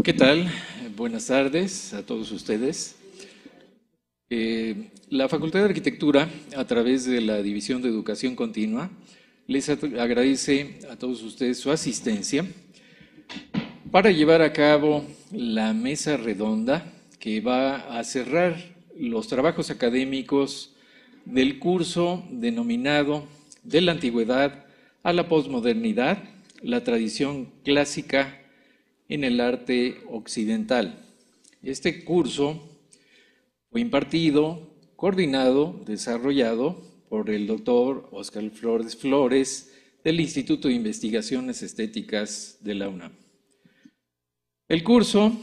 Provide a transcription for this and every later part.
¿Qué tal? Buenas tardes a todos ustedes. La Facultad de Arquitectura, a través de la División de Educación Continua, les agradece a todos ustedes su asistencia para llevar a cabo la mesa redonda que va a cerrar los trabajos académicos del curso denominado De la Antigüedad a la Posmodernidad, la tradición clásica en el arte occidental. Este curso fue impartido, coordinado, desarrollado por el doctor Óscar Flores del Instituto de Investigaciones Estéticas de la UNAM. El curso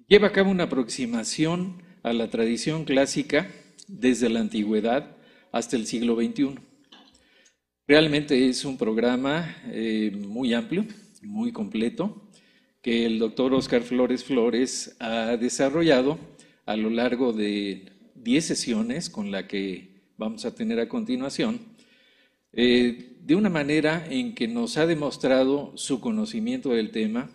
lleva a cabo una aproximación a la tradición clásica desde la antigüedad hasta el siglo XXI. Realmente es un programa muy amplio, muy completo, que el doctor Óscar Flores ha desarrollado a lo largo de 10 sesiones con la que vamos a tener a continuación, de una manera en que nos ha demostrado su conocimiento del tema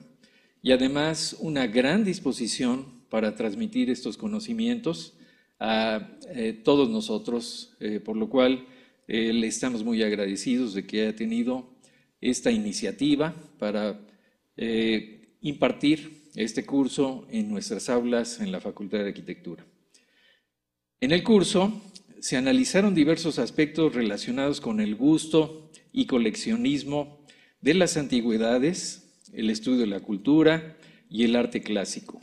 y además una gran disposición para transmitir estos conocimientos a todos nosotros, por lo cual le estamos muy agradecidos de que haya tenido esta iniciativa para impartir este curso en nuestras aulas en la Facultad de Arquitectura. En el curso se analizaron diversos aspectos relacionados con el gusto y coleccionismo de las antigüedades, el estudio de la cultura y el arte clásico.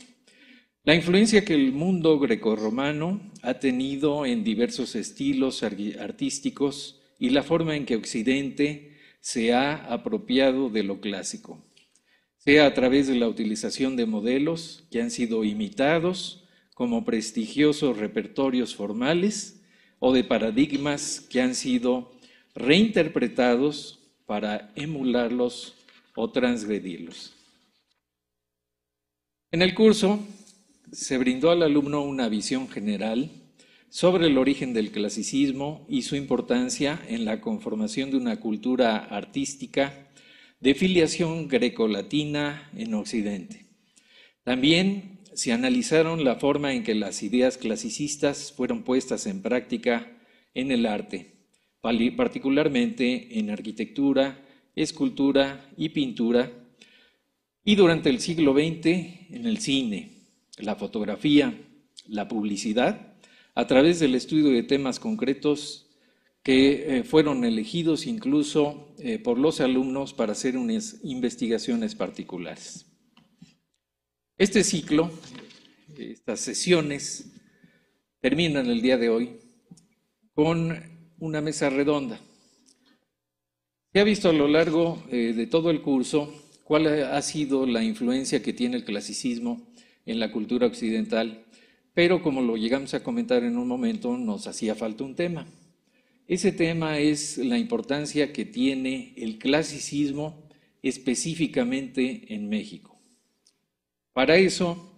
La influencia que el mundo grecorromano ha tenido en diversos estilos artísticos y la forma en que Occidente se ha apropiado de lo clásico, sea a través de la utilización de modelos que han sido imitados como prestigiosos repertorios formales o de paradigmas que han sido reinterpretados para emularlos o transgredirlos. En el curso se brindó al alumno una visión general sobre el origen del clasicismo y su importancia en la conformación de una cultura artística de filiación grecolatina en Occidente. También se analizaron la forma en que las ideas clasicistas fueron puestas en práctica en el arte, particularmente en arquitectura, escultura y pintura, y durante el siglo XX en el cine, la fotografía, la publicidad, a través del estudio de temas concretos que fueron elegidos incluso por los alumnos para hacer unas investigaciones particulares. Este ciclo, estas sesiones, terminan el día de hoy con una mesa redonda. Se ha visto a lo largo de todo el curso cuál ha sido la influencia que tiene el clasicismo en la cultura occidental, pero como lo llegamos a comentar en un momento, nos hacía falta un tema. Ese tema es la importancia que tiene el clasicismo específicamente en México. Para eso,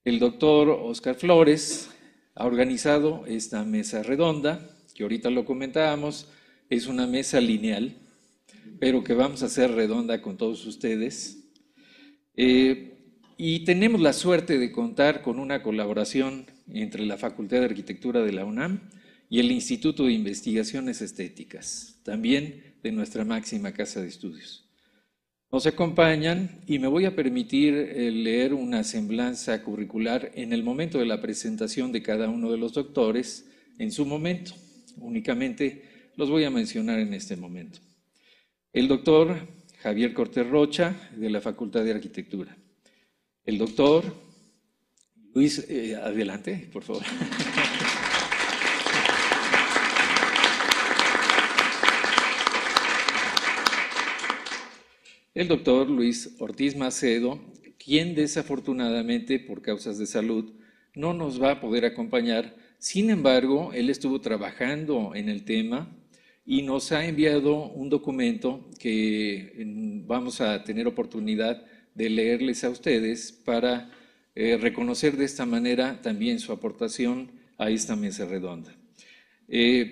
el doctor Óscar Flores ha organizado esta mesa redonda, que ahorita lo comentábamos, es una mesa lineal, pero que vamos a hacer redonda con todos ustedes. Y tenemos la suerte de contar con una colaboración entre la Facultad de Arquitectura de la UNAM y el Instituto de Investigaciones Estéticas, también de nuestra máxima casa de estudios. Nos acompañan y me voy a permitir leer una semblanza curricular en el momento de la presentación de cada uno de los doctores, en su momento. Únicamente los voy a mencionar en este momento. El doctor Javier Cortés Rocha, de la Facultad de Arquitectura. El doctor Luis, adelante, por favor. El doctor Luis Ortiz Macedo, quien desafortunadamente por causas de salud no nos va a poder acompañar. Sin embargo, él estuvo trabajando en el tema y nos ha enviado un documento que vamos a tener oportunidad de leerles a ustedes para reconocer de esta manera también su aportación a esta mesa redonda.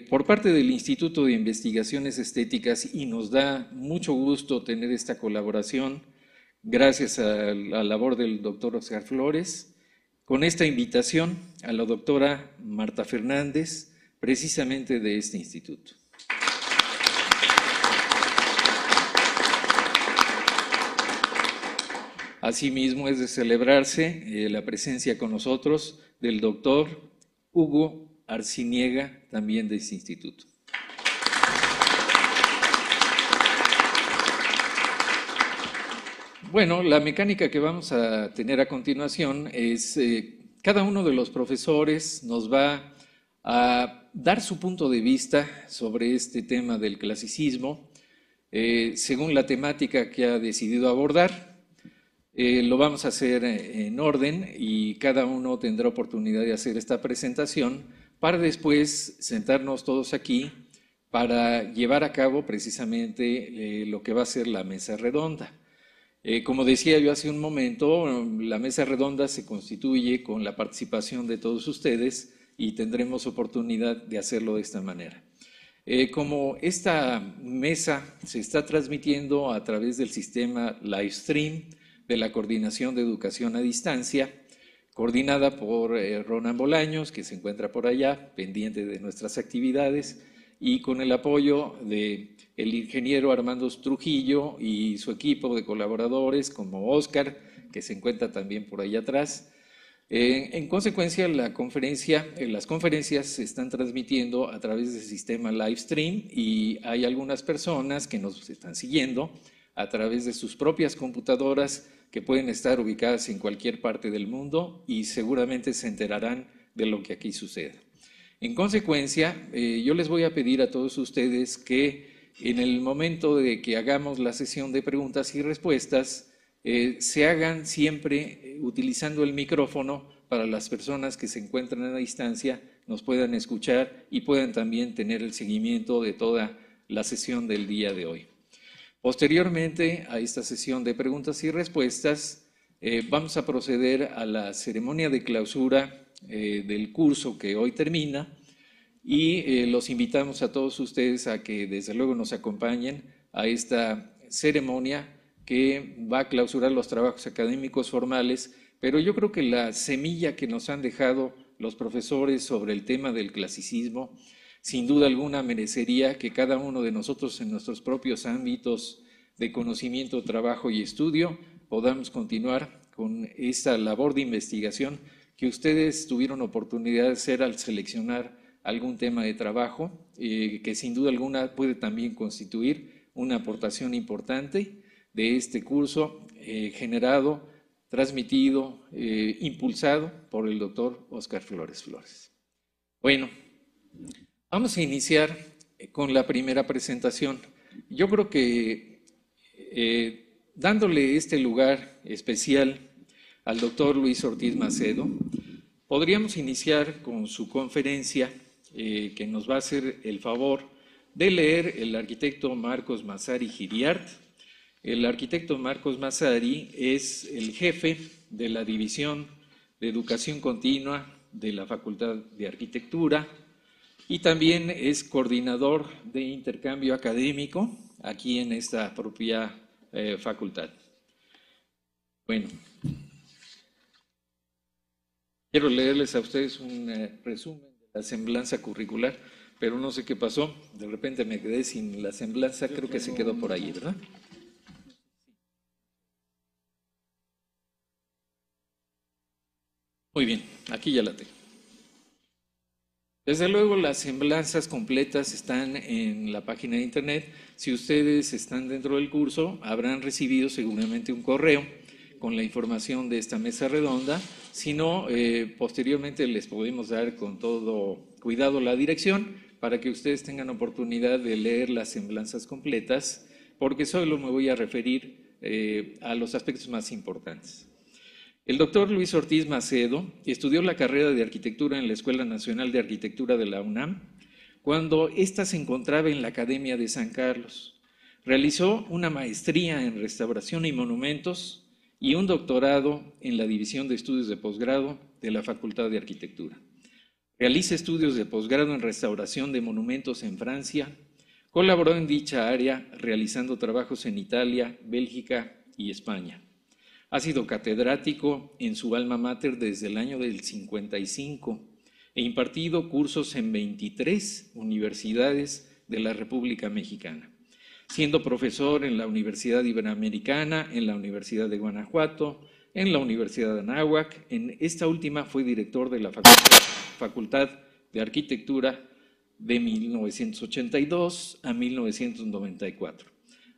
Por parte del Instituto de Investigaciones Estéticas, y nos da mucho gusto tener esta colaboración gracias a la labor del doctor Oscar Flores, con esta invitación a la doctora Marta Fernández, precisamente de este instituto. Asimismo, es de celebrarse la presencia con nosotros del doctor Hugo Arciniega, también de este instituto. Bueno, la mecánica que vamos a tener a continuación es, cada uno de los profesores nos va a dar su punto de vista sobre este tema del clasicismo, según la temática que ha decidido abordar. Lo vamos a hacer en orden y cada uno tendrá oportunidad de hacer esta presentación para después sentarnos todos aquí para llevar a cabo precisamente lo que va a ser la mesa redonda. Como decía yo hace un momento, la mesa redonda se constituye con la participación de todos ustedes y tendremos oportunidad de hacerlo de esta manera. Como esta mesa se está transmitiendo a través del sistema Livestream de la Coordinación de Educación a Distancia, coordinada por Ronan Bolaños, que se encuentra por allá, pendiente de nuestras actividades, y con el apoyo del ingeniero Armando Trujillo y su equipo de colaboradores, como Oscar, que se encuentra también por allá atrás. En consecuencia, las conferencias se están transmitiendo a través del sistema Livestream y hay algunas personas que nos están siguiendo a través de sus propias computadoras que pueden estar ubicadas en cualquier parte del mundo y seguramente se enterarán de lo que aquí sucede. En consecuencia, yo les voy a pedir a todos ustedes que en el momento de que hagamos la sesión de preguntas y respuestas, se hagan siempre utilizando el micrófono para las personas que se encuentran a la distancia, nos puedan escuchar y puedan también tener el seguimiento de toda la sesión del día de hoy. Posteriormente a esta sesión de preguntas y respuestas, vamos a proceder a la ceremonia de clausura del curso que hoy termina y los invitamos a todos ustedes a que desde luego nos acompañen a esta ceremonia que va a clausurar los trabajos académicos formales, pero yo creo que la semilla que nos han dejado los profesores sobre el tema del clasicismo, sin duda alguna merecería que cada uno de nosotros en nuestros propios ámbitos de conocimiento, trabajo y estudio podamos continuar con esta labor de investigación que ustedes tuvieron oportunidad de hacer al seleccionar algún tema de trabajo, que sin duda alguna puede también constituir una aportación importante de este curso generado, transmitido, impulsado por el doctor Oscar Flores Flores. Bueno, vamos a iniciar con la primera presentación. Yo creo que dándole este lugar especial al doctor Luis Ortiz Macedo, podríamos iniciar con su conferencia que nos va a hacer el favor de leer el arquitecto Marcos Massari Giriart. El arquitecto Marcos Massari es el jefe de la División de Educación Continua de la Facultad de Arquitectura y también es coordinador de intercambio académico aquí en esta propia facultad. Bueno, quiero leerles a ustedes un resumen de la semblanza curricular, pero no sé qué pasó, de repente me quedé sin la semblanza, creo que se quedó por ahí, ¿verdad? Muy bien, aquí ya la tengo. Desde luego las semblanzas completas están en la página de internet. Si ustedes están dentro del curso, habrán recibido seguramente un correo con la información de esta mesa redonda. Si no, posteriormente les podemos dar con todo cuidado la dirección para que ustedes tengan oportunidad de leer las semblanzas completas, porque solo me voy a referir a los aspectos más importantes. El doctor Luis Ortiz Macedo estudió la carrera de arquitectura en la Escuela Nacional de Arquitectura de la UNAM, cuando ésta se encontraba en la Academia de San Carlos. Realizó una maestría en restauración y monumentos y un doctorado en la División de Estudios de Posgrado de la Facultad de Arquitectura. Realiza estudios de posgrado en restauración de monumentos en Francia. Colaboró en dicha área realizando trabajos en Italia, Bélgica y España. Ha sido catedrático en su alma mater desde el año del 55 e impartido cursos en 23 universidades de la República Mexicana, siendo profesor en la Universidad Iberoamericana, en la Universidad de Guanajuato, en la Universidad de Anáhuac. En esta última fue director de la Facultad de Arquitectura de 1982 a 1994.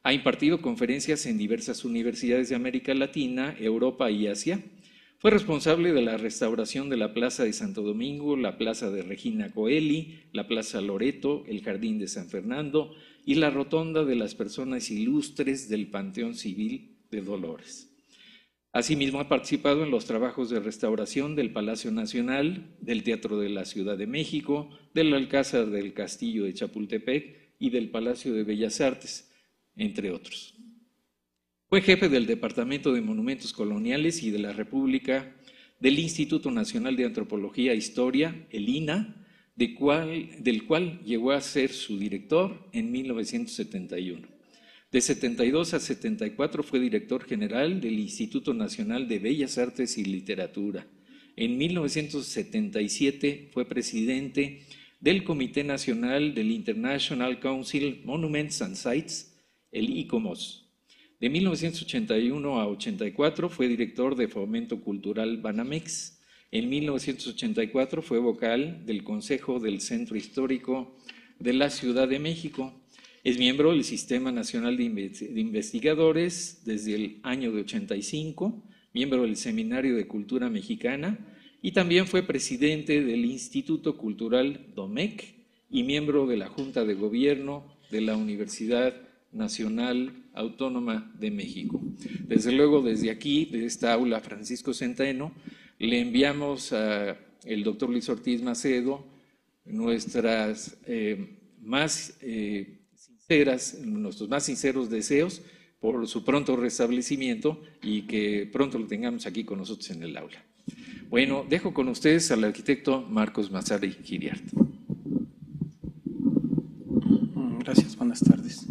Ha impartido conferencias en diversas universidades de América Latina, Europa y Asia. Fue responsable de la restauración de la Plaza de Santo Domingo, la Plaza de Regina Coeli, la Plaza Loreto, el Jardín de San Fernando y la Rotonda de las Personas Ilustres del Panteón Civil de Dolores. Asimismo, ha participado en los trabajos de restauración del Palacio Nacional, del Teatro de la Ciudad de México, del Alcázar del Castillo de Chapultepec y del Palacio de Bellas Artes, entre otros. Fue jefe del Departamento de Monumentos Coloniales y de la República del Instituto Nacional de Antropología e Historia, el INAH, del cual llegó a ser su director en 1971. De 72 a 74 fue director general del Instituto Nacional de Bellas Artes y Literatura. En 1977 fue presidente del Comité Nacional del International Council Monuments and Sites, el ICOMOS. De 1981 a 84 fue director de Fomento Cultural Banamex. En 1984 fue vocal del Consejo del Centro Histórico de la Ciudad de México. Es miembro del Sistema Nacional de Investigadores desde el año de 85, miembro del Seminario de Cultura Mexicana y también fue presidente del Instituto Cultural DOMEC y miembro de la Junta de Gobierno de la Universidad Nacional Autónoma de México. Desde luego, desde aquí, de esta aula Francisco Centeno, le enviamos al doctor Luis Ortiz Macedo nuestros más sinceros deseos por su pronto restablecimiento y que pronto lo tengamos aquí con nosotros en el aula. Bueno, dejo con ustedes al arquitecto Marcos Massari Giriart. Gracias, buenas tardes.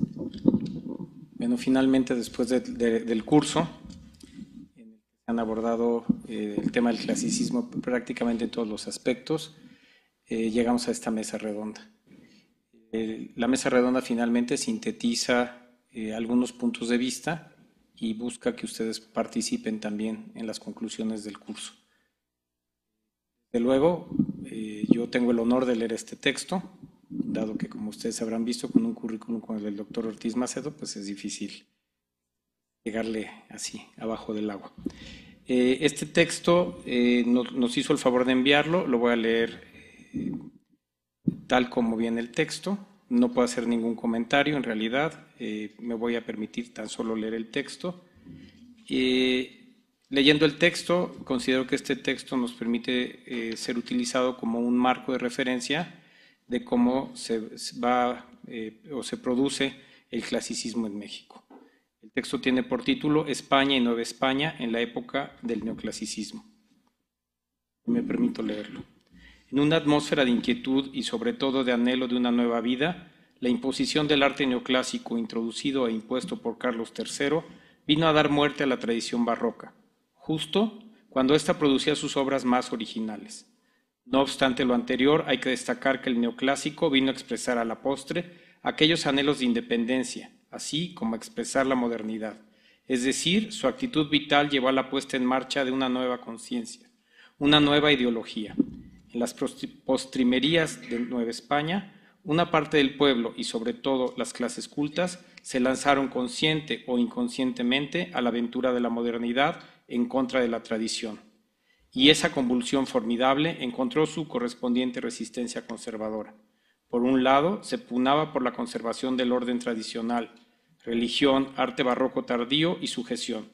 Bueno, finalmente, después del curso, en el que han abordado el tema del clasicismo prácticamente en todos los aspectos, llegamos a esta mesa redonda. La mesa redonda finalmente sintetiza algunos puntos de vista y busca que ustedes participen también en las conclusiones del curso. Desde luego, yo tengo el honor de leer este texto, dado que, como ustedes habrán visto, con un currículum como el del doctor Ortiz Macedo, pues es difícil llegarle así, abajo del agua. Este texto nos hizo el favor de enviarlo, lo voy a leer tal como viene el texto. No puedo hacer ningún comentario, en realidad, me voy a permitir tan solo leer el texto. Leyendo el texto, considero que este texto nos permite ser utilizado como un marco de referencia de cómo se produce el clasicismo en México. El texto tiene por título España y Nueva España en la época del neoclasicismo. Me permito leerlo. En una atmósfera de inquietud y sobre todo de anhelo de una nueva vida, la imposición del arte neoclásico introducido e impuesto por Carlos III vino a dar muerte a la tradición barroca, justo cuando ésta producía sus obras más originales. No obstante lo anterior, hay que destacar que el neoclásico vino a expresar a la postre aquellos anhelos de independencia, así como a expresar la modernidad. Es decir, su actitud vital llevó a la puesta en marcha de una nueva conciencia, una nueva ideología. En las postrimerías de Nueva España, una parte del pueblo y sobre todo las clases cultas se lanzaron consciente o inconscientemente a la aventura de la modernidad en contra de la tradición. Y esa convulsión formidable encontró su correspondiente resistencia conservadora. Por un lado, se pugnaba por la conservación del orden tradicional, religión, arte barroco tardío y sujeción.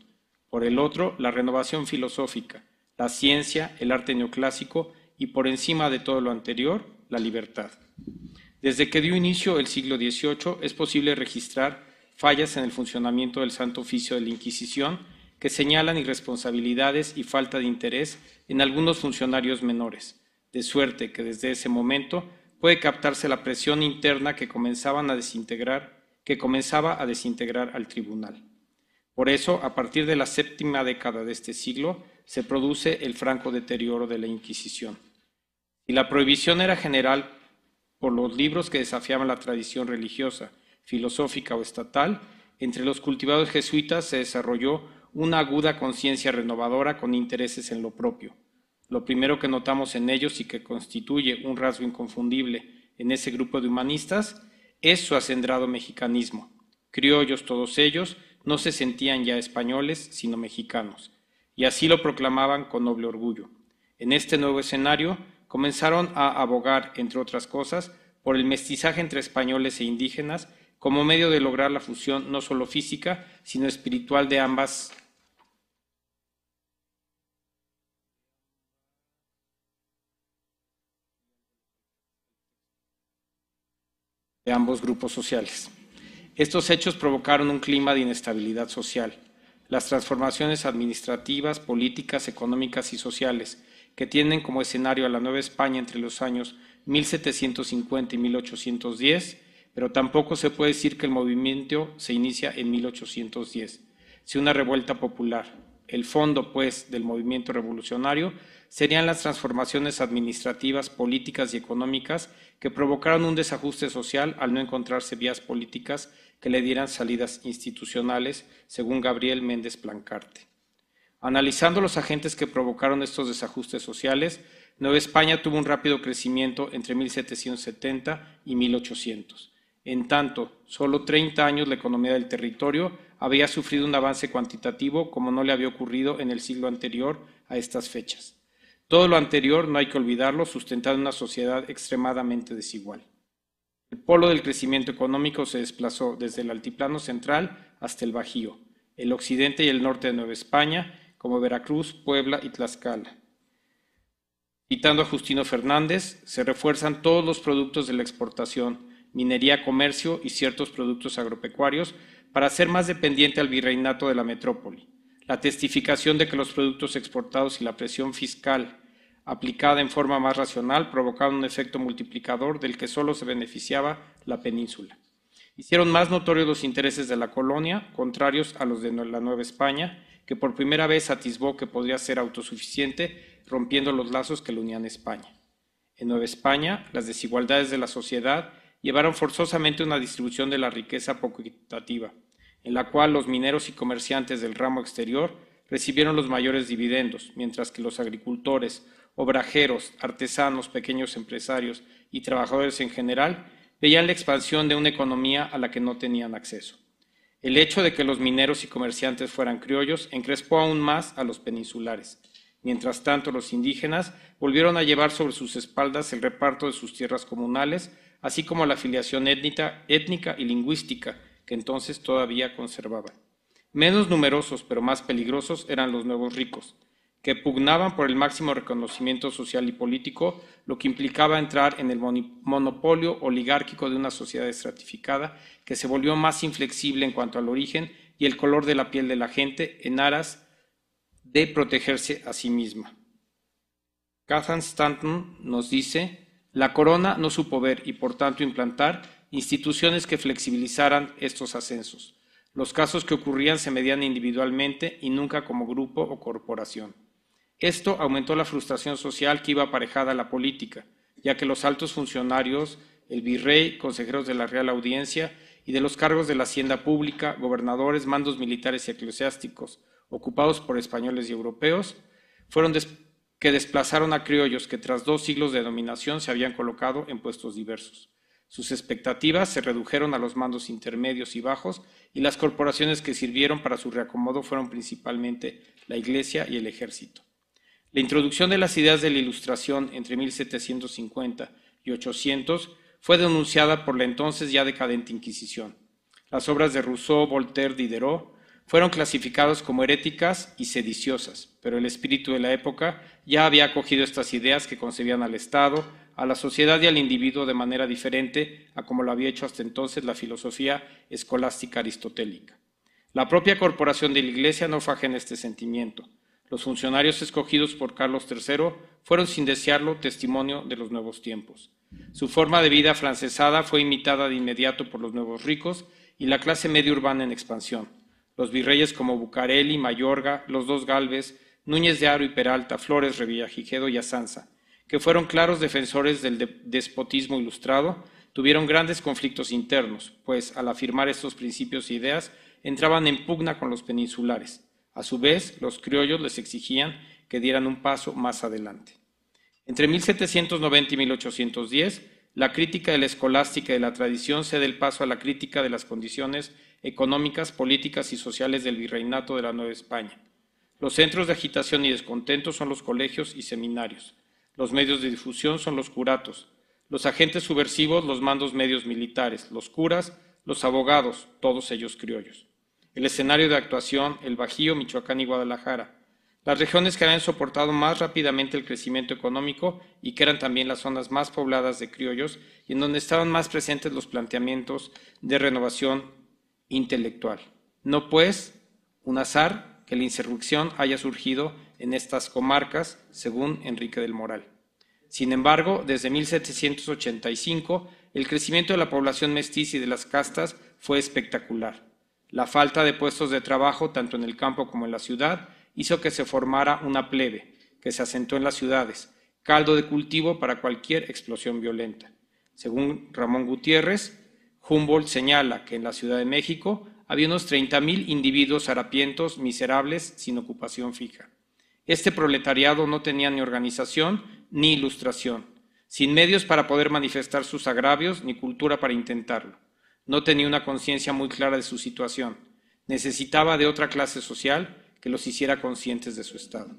Por el otro, la renovación filosófica, la ciencia, el arte neoclásico y por encima de todo lo anterior, la libertad. Desde que dio inicio el siglo XVIII es posible registrar fallas en el funcionamiento del Santo Oficio de la Inquisición que señalan irresponsabilidades y falta de interés en algunos funcionarios menores, de suerte que desde ese momento puede captarse la presión interna que comenzaba a desintegrar al tribunal. Por eso, a partir de la séptima década de este siglo, se produce el franco deterioro de la Inquisición. Si la prohibición era general por los libros que desafiaban la tradición religiosa, filosófica o estatal, entre los cultivados jesuitas se desarrolló una aguda conciencia renovadora con intereses en lo propio. Lo primero que notamos en ellos y que constituye un rasgo inconfundible en ese grupo de humanistas es su acendrado mexicanismo. Criollos todos ellos, no se sentían ya españoles, sino mexicanos, y así lo proclamaban con noble orgullo. En este nuevo escenario comenzaron a abogar, entre otras cosas, por el mestizaje entre españoles e indígenas como medio de lograr la fusión no solo física, sino espiritual de ambos grupos sociales. Estos hechos provocaron un clima de inestabilidad social. Las transformaciones administrativas, políticas, económicas y sociales que tienen como escenario a la Nueva España entre los años 1750 y 1810, pero tampoco se puede decir que el movimiento se inicia en 1810, sino una revuelta popular. El fondo, pues, del movimiento revolucionario serían las transformaciones administrativas, políticas y económicas que provocaron un desajuste social al no encontrarse vías políticas que le dieran salidas institucionales, según Gabriel Méndez Plancarte. Analizando los agentes que provocaron estos desajustes sociales, Nueva España tuvo un rápido crecimiento entre 1770 y 1800. En tanto, solo 30 años la economía del territorio había sufrido un avance cuantitativo como no le había ocurrido en el siglo anterior a estas fechas. Todo lo anterior, no hay que olvidarlo, sustentado en una sociedad extremadamente desigual. El polo del crecimiento económico se desplazó desde el altiplano central hasta el Bajío, el occidente y el norte de Nueva España, como Veracruz, Puebla y Tlaxcala. Citando a Justino Fernández, se refuerzan todos los productos de la exportación, minería, comercio y ciertos productos agropecuarios para hacer más dependiente al virreinato de la metrópoli. La testificación de que los productos exportados y la presión fiscal aplicada en forma más racional provocaron un efecto multiplicador del que solo se beneficiaba la península. Hicieron más notorios los intereses de la colonia, contrarios a los de la Nueva España, que por primera vez atisbó que podría ser autosuficiente, rompiendo los lazos que le unían a España. En Nueva España, las desigualdades de la sociedad llevaron forzosamente una distribución de la riqueza poco equitativa, en la cual los mineros y comerciantes del ramo exterior recibieron los mayores dividendos, mientras que los agricultores, obrajeros, artesanos, pequeños empresarios y trabajadores en general veían la expansión de una economía a la que no tenían acceso. El hecho de que los mineros y comerciantes fueran criollos encrespó aún más a los peninsulares. Mientras tanto, los indígenas volvieron a llevar sobre sus espaldas el reparto de sus tierras comunales, así como la afiliación étnica y lingüística que entonces todavía conservaban. Menos numerosos, pero más peligrosos, eran los nuevos ricos, que pugnaban por el máximo reconocimiento social y político, lo que implicaba entrar en el monopolio oligárquico de una sociedad estratificada que se volvió más inflexible en cuanto al origen y el color de la piel de la gente en aras de protegerse a sí misma. Cathan Stanton nos dice: la corona no supo ver y por tanto implantar instituciones que flexibilizaran estos ascensos. Los casos que ocurrían se medían individualmente y nunca como grupo o corporación. Esto aumentó la frustración social que iba aparejada a la política, ya que los altos funcionarios, el virrey, consejeros de la Real Audiencia y de los cargos de la hacienda pública, gobernadores, mandos militares y eclesiásticos, ocupados por españoles y europeos, fueron que desplazaron a criollos que tras 2 siglos de dominación se habían colocado en puestos diversos. Sus expectativas se redujeron a los mandos intermedios y bajos, y las corporaciones que sirvieron para su reacomodo fueron principalmente la Iglesia y el Ejército. La introducción de las ideas de la Ilustración entre 1750 y 800 fue denunciada por la entonces ya decadente Inquisición. Las obras de Rousseau, Voltaire, Diderot fueron clasificadas como heréticas y sediciosas, pero el espíritu de la época ya había acogido estas ideas que concebían al Estado, a la sociedad y al individuo de manera diferente a como lo había hecho hasta entonces la filosofía escolástica aristotélica. La propia corporación de la Iglesia no fue ajena a este sentimiento. Los funcionarios escogidos por Carlos III fueron, sin desearlo, testimonio de los nuevos tiempos. Su forma de vida afrancesada fue imitada de inmediato por los nuevos ricos y la clase media urbana en expansión. los virreyes como Bucareli, Mayorga, los dos Gálvez, Núñez de Haro y Peralta, Flores, Revillagigedo y Azanza, que fueron claros defensores del despotismo ilustrado, tuvieron grandes conflictos internos, pues al afirmar estos principios e ideas entraban en pugna con los peninsulares. A su vez, los criollos les exigían que dieran un paso más adelante. Entre 1790 y 1810, la crítica de la escolástica y de la tradición cede el paso a la crítica de las condiciones económicas, políticas y sociales del virreinato de la Nueva España. Los centros de agitación y descontento son los colegios y seminarios. Los medios de difusión son los curatos. Los agentes subversivos, los mandos medios militares. Los curas, los abogados, todos ellos criollos. El escenario de actuación, el Bajío, Michoacán y Guadalajara. Las regiones que habían soportado más rápidamente el crecimiento económico y que eran también las zonas más pobladas de criollos y en donde estaban más presentes los planteamientos de renovación intelectual. No, pues, un azar que la insurrección haya surgido en estas comarcas, según Enrique del Moral. Sin embargo, desde 1785, el crecimiento de la población mestiza y de las castas fue espectacular. La falta de puestos de trabajo, tanto en el campo como en la ciudad, hizo que se formara una plebe, que se asentó en las ciudades, caldo de cultivo para cualquier explosión violenta. Según Ramón Gutiérrez, Humboldt señala que en la Ciudad de México había unos 30,000 individuos harapientos, miserables, sin ocupación fija. Este proletariado no tenía ni organización ni ilustración, sin medios para poder manifestar sus agravios ni cultura para intentarlo. No tenía una conciencia muy clara de su situación. Necesitaba de otra clase social que los hiciera conscientes de su estado.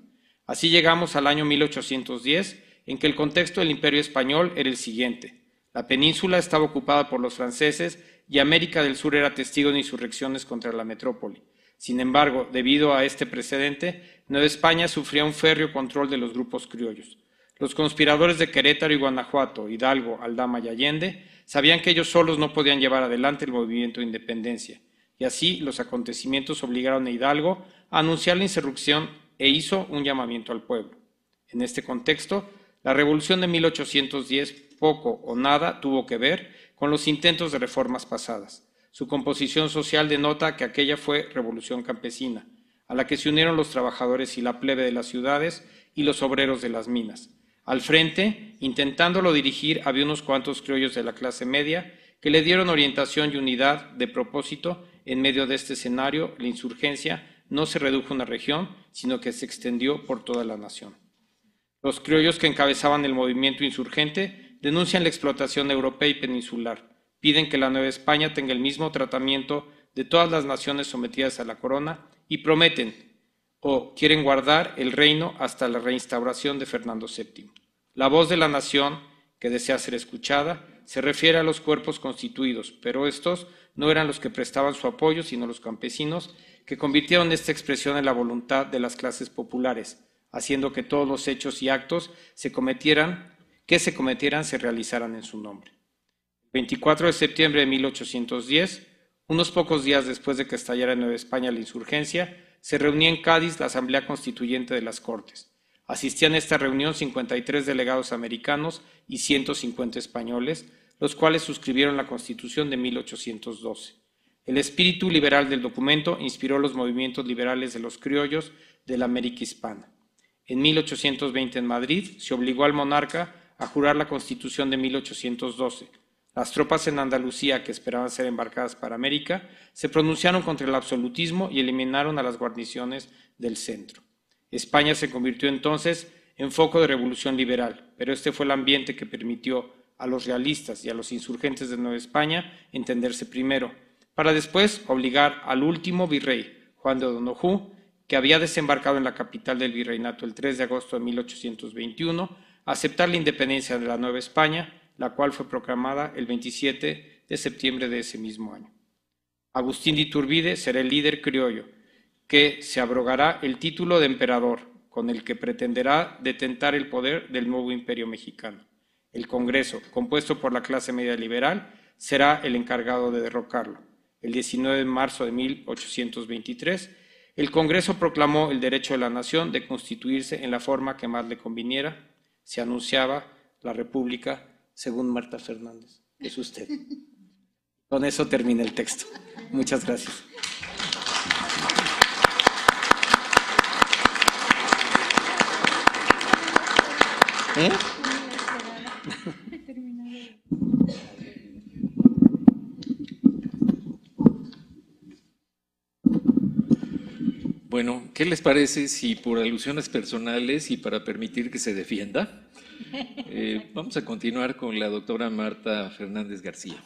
Así llegamos al año 1810, en que el contexto del Imperio Español era el siguiente. La península estaba ocupada por los franceses y América del Sur era testigo de insurrecciones contra la metrópoli. Sin embargo, debido a este precedente, Nueva España sufría un férreo control de los grupos criollos. Los conspiradores de Querétaro y Guanajuato, Hidalgo, Aldama y Allende, sabían que ellos solos no podían llevar adelante el movimiento de independencia, y así los acontecimientos obligaron a Hidalgo a anunciar la insurrección e hizo un llamamiento al pueblo. En este contexto, la revolución de 1810 poco o nada tuvo que ver con los intentos de reformas pasadas. Su composición social denota que aquella fue revolución campesina, a la que se unieron los trabajadores y la plebe de las ciudades y los obreros de las minas. Al frente, intentándolo dirigir, había unos cuantos criollos de la clase media que le dieron orientación y unidad de propósito. En medio de este escenario, la insurgencia no se redujo a una región, sino que se extendió por toda la nación. Los criollos que encabezaban el movimiento insurgente denuncian la explotación europea y peninsular, piden que la Nueva España tenga el mismo tratamiento de todas las naciones sometidas a la corona y prometen o quieren guardar el reino hasta la reinstauración de Fernando VII. La voz de la nación, que desea ser escuchada, se refiere a los cuerpos constituidos, pero estos no eran los que prestaban su apoyo, sino los campesinos, que convirtieron esta expresión en la voluntad de las clases populares, haciendo que todos los hechos y actos que se cometieran se realizaran en su nombre. El 24 de septiembre de 1810, unos pocos días después de que estallara en Nueva España la insurgencia, se reunía en Cádiz la Asamblea Constituyente de las Cortes. Asistían a esta reunión 53 delegados americanos y 150 españoles, los cuales suscribieron la Constitución de 1812. El espíritu liberal del documento inspiró los movimientos liberales de los criollos de la América hispana. En 1820 en Madrid se obligó al monarca a jurar la Constitución de 1812. Las tropas en Andalucía, que esperaban ser embarcadas para América, se pronunciaron contra el absolutismo y eliminaron a las guarniciones del centro. España se convirtió entonces en foco de revolución liberal, pero este fue el ambiente que permitió a los realistas y a los insurgentes de Nueva España entenderse primero, para después obligar al último virrey, Juan de O'Donojú, que había desembarcado en la capital del virreinato el 3 de agosto de 1821, a aceptar la independencia de la Nueva España, la cual fue proclamada el 27 de septiembre de ese mismo año. Agustín de Iturbide será el líder criollo, que se abrogará el título de emperador, con el que pretenderá detentar el poder del nuevo imperio mexicano. El Congreso, compuesto por la clase media liberal, será el encargado de derrocarlo. El 19 de marzo de 1823, el Congreso proclamó el derecho de la nación de constituirse en la forma que más le conviniera. Se anunciaba la República según Marta Fernández, que es usted. Con eso termina el texto. Muchas gracias. ¿Eh? Bueno, ¿qué les parece si por alusiones personales y para permitir que se defienda, vamos a continuar con la doctora Marta Fernández García?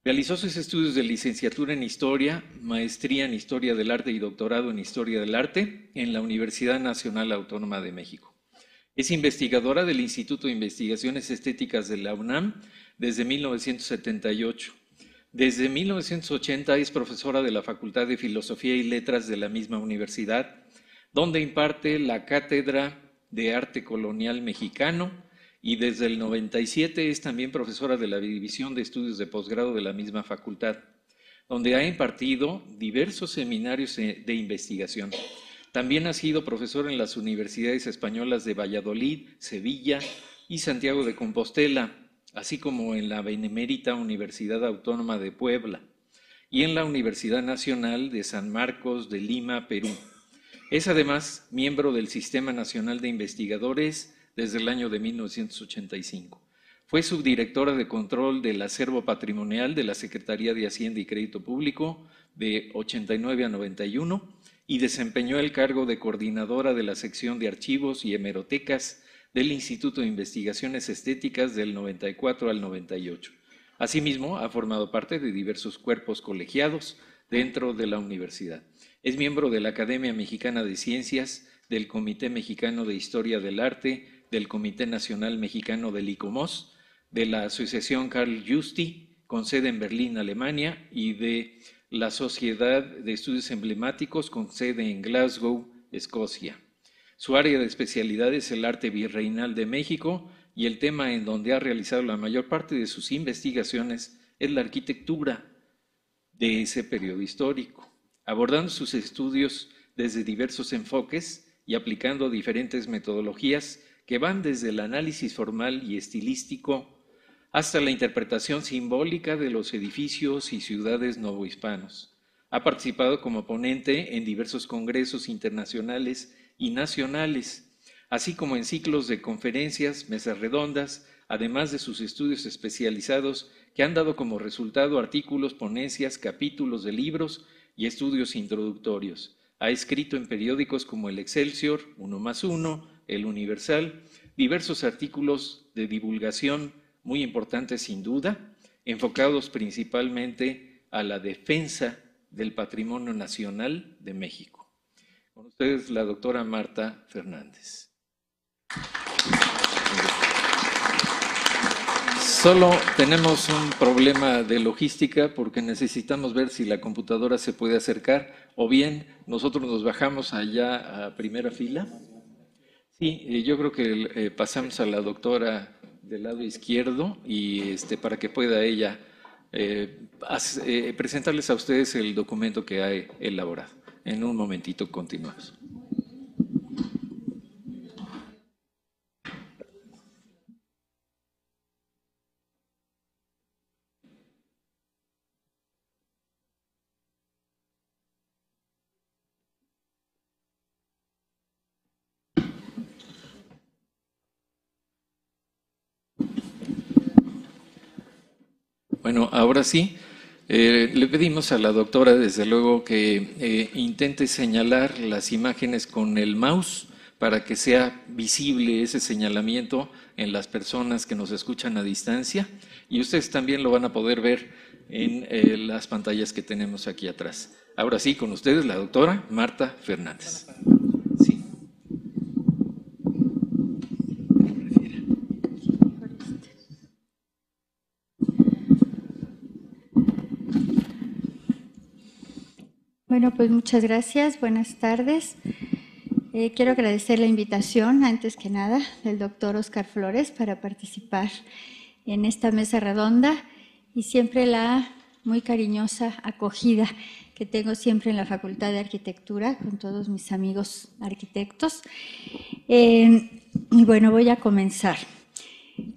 Realizó sus estudios de licenciatura en Historia, maestría en Historia del Arte y doctorado en Historia del Arte en la Universidad Nacional Autónoma de México. Es investigadora del Instituto de Investigaciones Estéticas de la UNAM desde 1978. Desde 1980 es profesora de la Facultad de Filosofía y Letras de la misma universidad, donde imparte la Cátedra de Arte Colonial Mexicano, y desde el 97 es también profesora de la División de Estudios de Posgrado de la misma facultad, donde ha impartido diversos seminarios de investigación. También ha sido profesor en las universidades españolas de Valladolid, Sevilla y Santiago de Compostela, así como en la Benemérita Universidad Autónoma de Puebla y en la Universidad Nacional de San Marcos de Lima, Perú. Es además miembro del Sistema Nacional de Investigadores desde el año de 1985. Fue subdirectora de control del acervo patrimonial de la Secretaría de Hacienda y Crédito Público de 89 a 91 y desempeñó el cargo de coordinadora de la sección de archivos y hemerotecas del Instituto de Investigaciones Estéticas del 94 al 98. Asimismo, ha formado parte de diversos cuerpos colegiados dentro de la universidad. Es miembro de la Academia Mexicana de Ciencias, del Comité Mexicano de Historia del Arte, del Comité Nacional Mexicano del ICOMOS, de la Asociación Carl Justi, con sede en Berlín, Alemania, y de la Sociedad de Estudios Emblemáticos, con sede en Glasgow, Escocia. Su área de especialidad es el arte virreinal de México y el tema en donde ha realizado la mayor parte de sus investigaciones es la arquitectura de ese periodo histórico, abordando sus estudios desde diversos enfoques y aplicando diferentes metodologías que van desde el análisis formal y estilístico hasta la interpretación simbólica de los edificios y ciudades novohispanos. Ha participado como ponente en diversos congresos internacionales y nacionales, así como en ciclos de conferencias, mesas redondas, además de sus estudios especializados que han dado como resultado artículos, ponencias, capítulos de libros y estudios introductorios. Ha escrito en periódicos como el Excelsior, 1+1, el Universal, diversos artículos de divulgación muy importantes sin duda, enfocados principalmente a la defensa del patrimonio nacional de México. Con ustedes la doctora Marta Fernández. Solo tenemos un problema de logística porque necesitamos ver si la computadora se puede acercar o bien nosotros nos bajamos allá a primera fila. Sí, yo creo que pasamos a la doctora del lado izquierdo y para que pueda ella presentarles a ustedes el documento que ha elaborado. En un momentito continuamos. Bueno, ahora sí, le pedimos a la doctora, desde luego, que intente señalar las imágenes con el mouse para que sea visible ese señalamiento en las personas que nos escuchan a distancia y ustedes también lo van a poder ver en las pantallas que tenemos aquí atrás. Ahora sí, con ustedes la doctora Marta Fernández. Sí. Bueno, pues muchas gracias, buenas tardes. Quiero agradecer la invitación, antes que nada, del doctor Óscar Flores para participar en esta mesa redonda y siempre la muy cariñosa acogida que tengo siempre en la Facultad de Arquitectura con todos mis amigos arquitectos. Y bueno, voy a comenzar.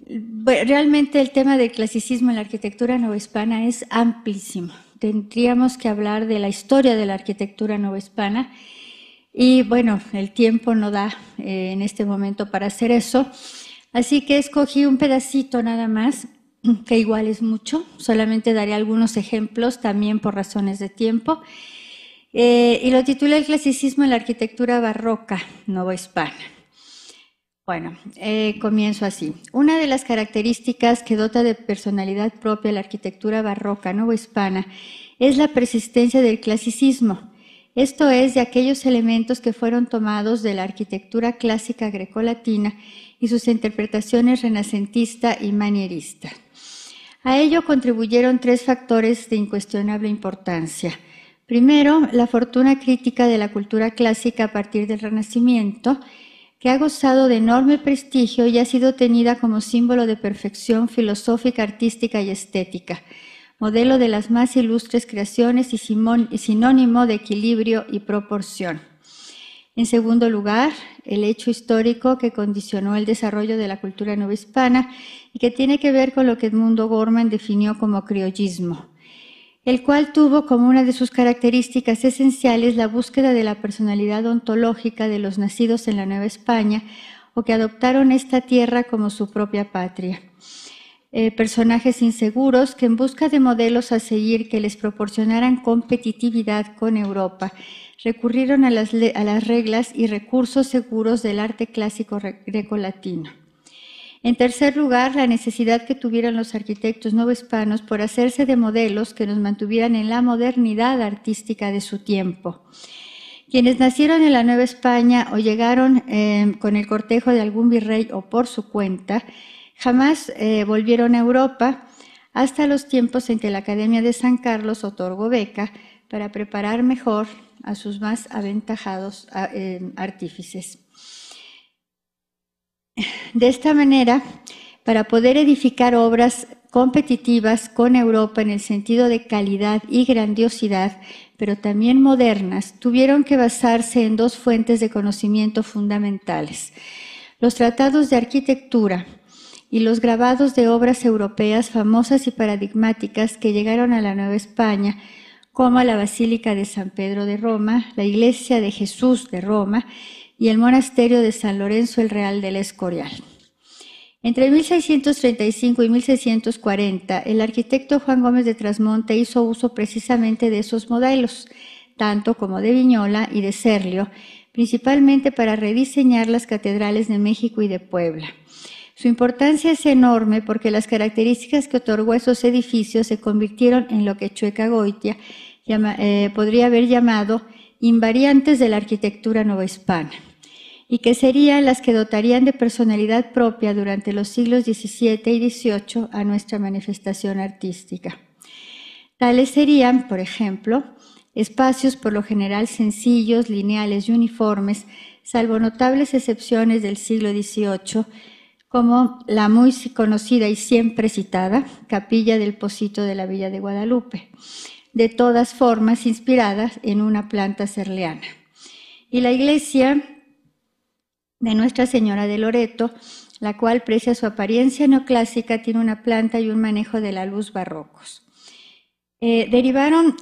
Realmente el tema del clasicismo en la arquitectura novohispana es amplísimo. Tendríamos que hablar de la historia de la arquitectura novohispana Y bueno, el tiempo no da en este momento para hacer eso, así que escogí un pedacito nada más, que igual es mucho, solamente daré algunos ejemplos también por razones de tiempo, y lo titulé El clasicismo en la arquitectura barroca novohispana. Bueno, comienzo así. Una de las características que dota de personalidad propia la arquitectura barroca novohispana es la persistencia del clasicismo, esto es, de aquellos elementos que fueron tomados de la arquitectura clásica grecolatina y sus interpretaciones renacentista y manierista. A ello contribuyeron tres factores de incuestionable importancia. Primero, la fortuna crítica de la cultura clásica a partir del Renacimiento, que ha gozado de enorme prestigio y ha sido tenida como símbolo de perfección filosófica, artística y estética, modelo de las más ilustres creaciones y sinónimo de equilibrio y proporción. En segundo lugar, el hecho histórico que condicionó el desarrollo de la cultura novohispana y que tiene que ver con lo que Edmundo Gorman definió como criollismo, el cual tuvo como una de sus características esenciales la búsqueda de la personalidad ontológica de los nacidos en la Nueva España o que adoptaron esta tierra como su propia patria. Personajes inseguros que en busca de modelos a seguir que les proporcionaran competitividad con Europa, recurrieron a las reglas y recursos seguros del arte clásico grecolatino. En tercer lugar, la necesidad que tuvieron los arquitectos novohispanos por hacerse de modelos que nos mantuvieran en la modernidad artística de su tiempo. Quienes nacieron en la Nueva España o llegaron con el cortejo de algún virrey o por su cuenta, jamás volvieron a Europa hasta los tiempos en que la Academia de San Carlos otorgó beca para preparar mejor a sus más aventajados artífices. De esta manera, para poder edificar obras competitivas con Europa en el sentido de calidad y grandiosidad, pero también modernas, tuvieron que basarse en dos fuentes de conocimiento fundamentales: los tratados de arquitectura y los grabados de obras europeas famosas y paradigmáticas que llegaron a la Nueva España, como la Basílica de San Pedro de Roma, la Iglesia de Jesús de Roma y el Monasterio de San Lorenzo el Real del Escorial. Entre 1635 y 1640, el arquitecto Juan Gómez de Trasmonte hizo uso precisamente de esos modelos, tanto como de Viñola y de Serlio, principalmente para rediseñar las catedrales de México y de Puebla. Su importancia es enorme porque las características que otorgó a esos edificios se convirtieron en lo que Chueca-Goitia podría haber llamado invariantes de la arquitectura novohispana, y que serían las que dotarían de personalidad propia durante los siglos XVII y XVIII a nuestra manifestación artística. Tales serían, por ejemplo, espacios por lo general sencillos, lineales y uniformes, salvo notables excepciones del siglo XVIII, como la muy conocida y siempre citada Capilla del Pocito de la Villa de Guadalupe, de todas formas inspiradas en una planta serleana. Y la iglesia de Nuestra Señora de Loreto, la cual, pese a su apariencia neoclásica, tiene una planta y un manejo de la luz barrocos. Derivaron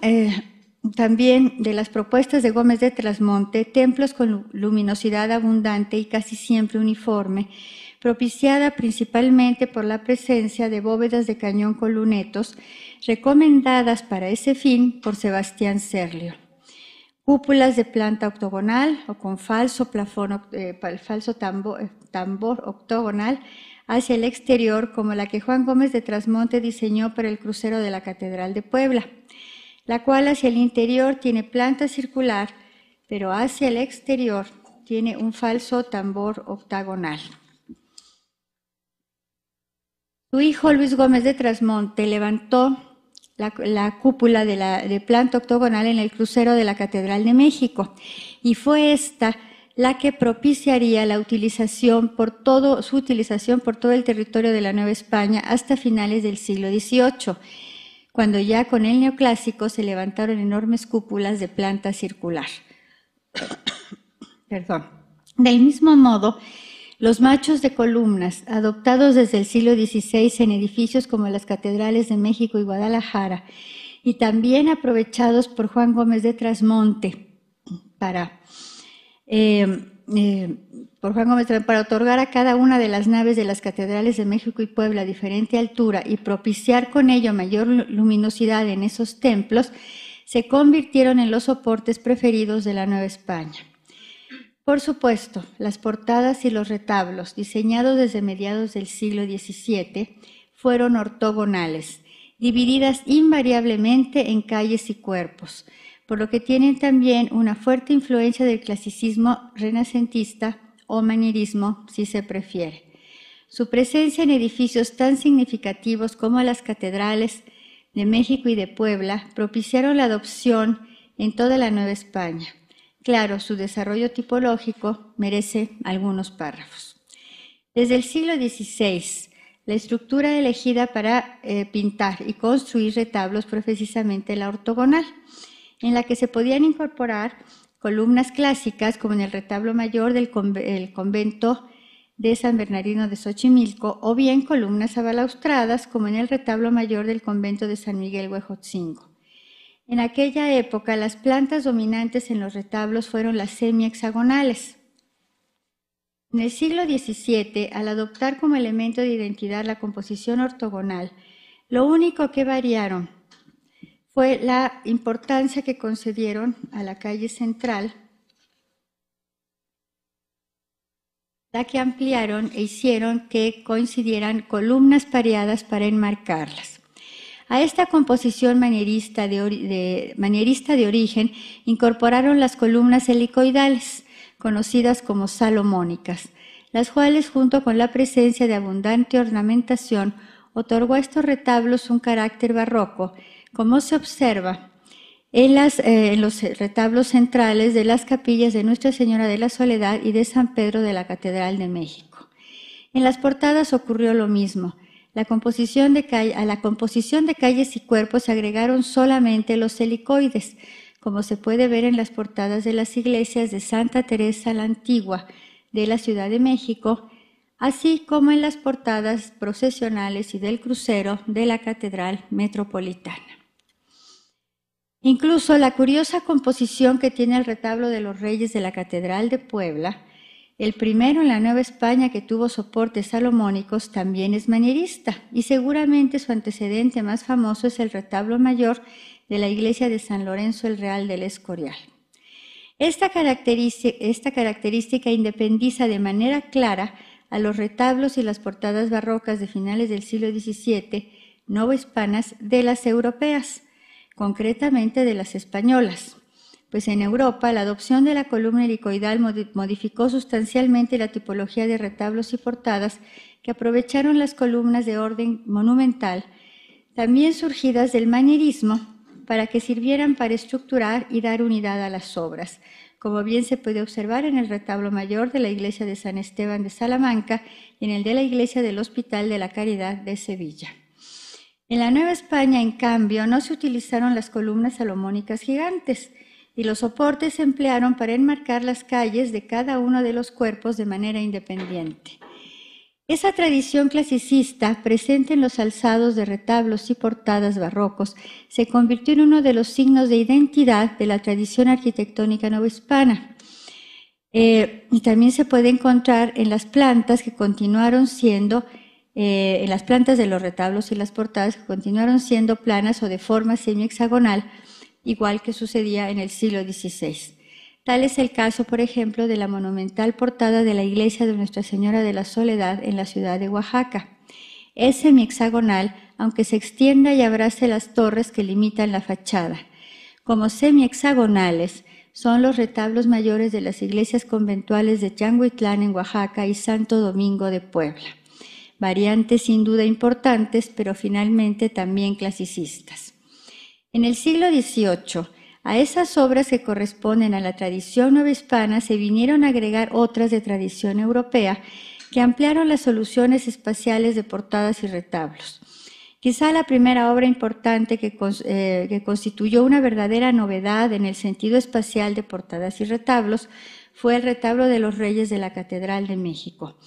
también de las propuestas de Gómez de Trasmonte templos con luminosidad abundante y casi siempre uniforme, propiciada principalmente por la presencia de bóvedas de cañón con lunetos, recomendadas para ese fin por Sebastián Serlio. Cúpulas de planta octogonal o con falso plafón, falso tambor octogonal hacia el exterior, como la que Juan Gómez de Trasmonte diseñó para el crucero de la Catedral de Puebla, la cual hacia el interior tiene planta circular, pero hacia el exterior tiene un falso tambor octagonal. Su hijo Luis Gómez de Trasmonte levantó la cúpula de planta octogonal en el crucero de la Catedral de México, y fue esta la que propiciaría su utilización por todo el territorio de la Nueva España hasta finales del siglo XVIII, cuando ya con el neoclásico se levantaron enormes cúpulas de planta circular. Perdón. Del mismo modo, los machos de columnas, adoptados desde el siglo XVI en edificios como las catedrales de México y Guadalajara, y también aprovechados por Juan Gómez de Trasmonte para por Juan Gómez para otorgar a cada una de las naves de las catedrales de México y Puebla diferente altura y propiciar con ello mayor luminosidad en esos templos, se convirtieron en los soportes preferidos de la Nueva España. Por supuesto, las portadas y los retablos, diseñados desde mediados del siglo XVII, fueron ortogonales, divididas invariablemente en calles y cuerpos, por lo que tienen también una fuerte influencia del clasicismo renacentista o manierismo, si se prefiere. Su presencia en edificios tan significativos como las catedrales de México y de Puebla propiciaron la adopción en toda la Nueva España. Claro, su desarrollo tipológico merece algunos párrafos. Desde el siglo XVI, la estructura elegida para pintar y construir retablos fue precisamente la ortogonal, en la que se podían incorporar columnas clásicas, como en el retablo mayor del convento de San Bernardino de Xochimilco, o bien columnas abalaustradas, como en el retablo mayor del convento de San Miguel Huejotzingo. En aquella época, las plantas dominantes en los retablos fueron las semihexagonales. En el siglo XVII, al adoptar como elemento de identidad la composición ortogonal, lo único que variaron fue la importancia que concedieron a la calle central, la que ampliaron e hicieron que coincidieran columnas pareadas para enmarcarlas. A esta composición manierista de origen incorporaron las columnas helicoidales, conocidas como salomónicas, las cuales, junto con la presencia de abundante ornamentación, otorgó a estos retablos un carácter barroco, como se observa en los retablos centrales de las capillas de Nuestra Señora de la Soledad y de San Pedro de la Catedral de México. En las portadas ocurrió lo mismo. A la composición de calles y cuerpos se agregaron solamente los helicoides, como se puede ver en las portadas de las iglesias de Santa Teresa la Antigua de la Ciudad de México, así como en las portadas procesionales y del crucero de la Catedral Metropolitana. Incluso la curiosa composición que tiene el retablo de los Reyes de la Catedral de Puebla, el primero en la Nueva España que tuvo soportes salomónicos, también es manierista, y seguramente su antecedente más famoso es el retablo mayor de la iglesia de San Lorenzo el Real del Escorial. Esta característica independiza de manera clara a los retablos y las portadas barrocas de finales del siglo XVII, novohispanas, de las europeas, concretamente de las españolas, pues en Europa la adopción de la columna helicoidal modificó sustancialmente la tipología de retablos y portadas que aprovecharon las columnas de orden monumental, también surgidas del manierismo, para que sirvieran para estructurar y dar unidad a las obras, como bien se puede observar en el retablo mayor de la iglesia de San Esteban de Salamanca y en el de la iglesia del Hospital de la Caridad de Sevilla. En la Nueva España, en cambio, no se utilizaron las columnas salomónicas gigantes, y los soportes se emplearon para enmarcar las calles de cada uno de los cuerpos de manera independiente. Esa tradición clasicista, presente en los alzados de retablos y portadas barrocos, se convirtió en uno de los signos de identidad de la tradición arquitectónica novohispana. Y también se puede encontrar en las plantas que continuaron siendo, en las plantas de los retablos y las portadas que continuaron siendo planas o de forma semihexagonal, igual que sucedía en el siglo XVI. Tal es el caso, por ejemplo, de la monumental portada de la iglesia de Nuestra Señora de la Soledad en la ciudad de Oaxaca. Es semihexagonal, aunque se extienda y abrace las torres que limitan la fachada. Como semihexagonales son los retablos mayores de las iglesias conventuales de Changuitlán en Oaxaca y Santo Domingo de Puebla. Variantes sin duda importantes, pero finalmente también clasicistas. En el siglo XVIII, a esas obras que corresponden a la tradición novohispana se vinieron a agregar otras de tradición europea que ampliaron las soluciones espaciales de portadas y retablos. Quizá la primera obra importante que constituyó una verdadera novedad en el sentido espacial de portadas y retablos fue el retablo de los Reyes de la Catedral de México,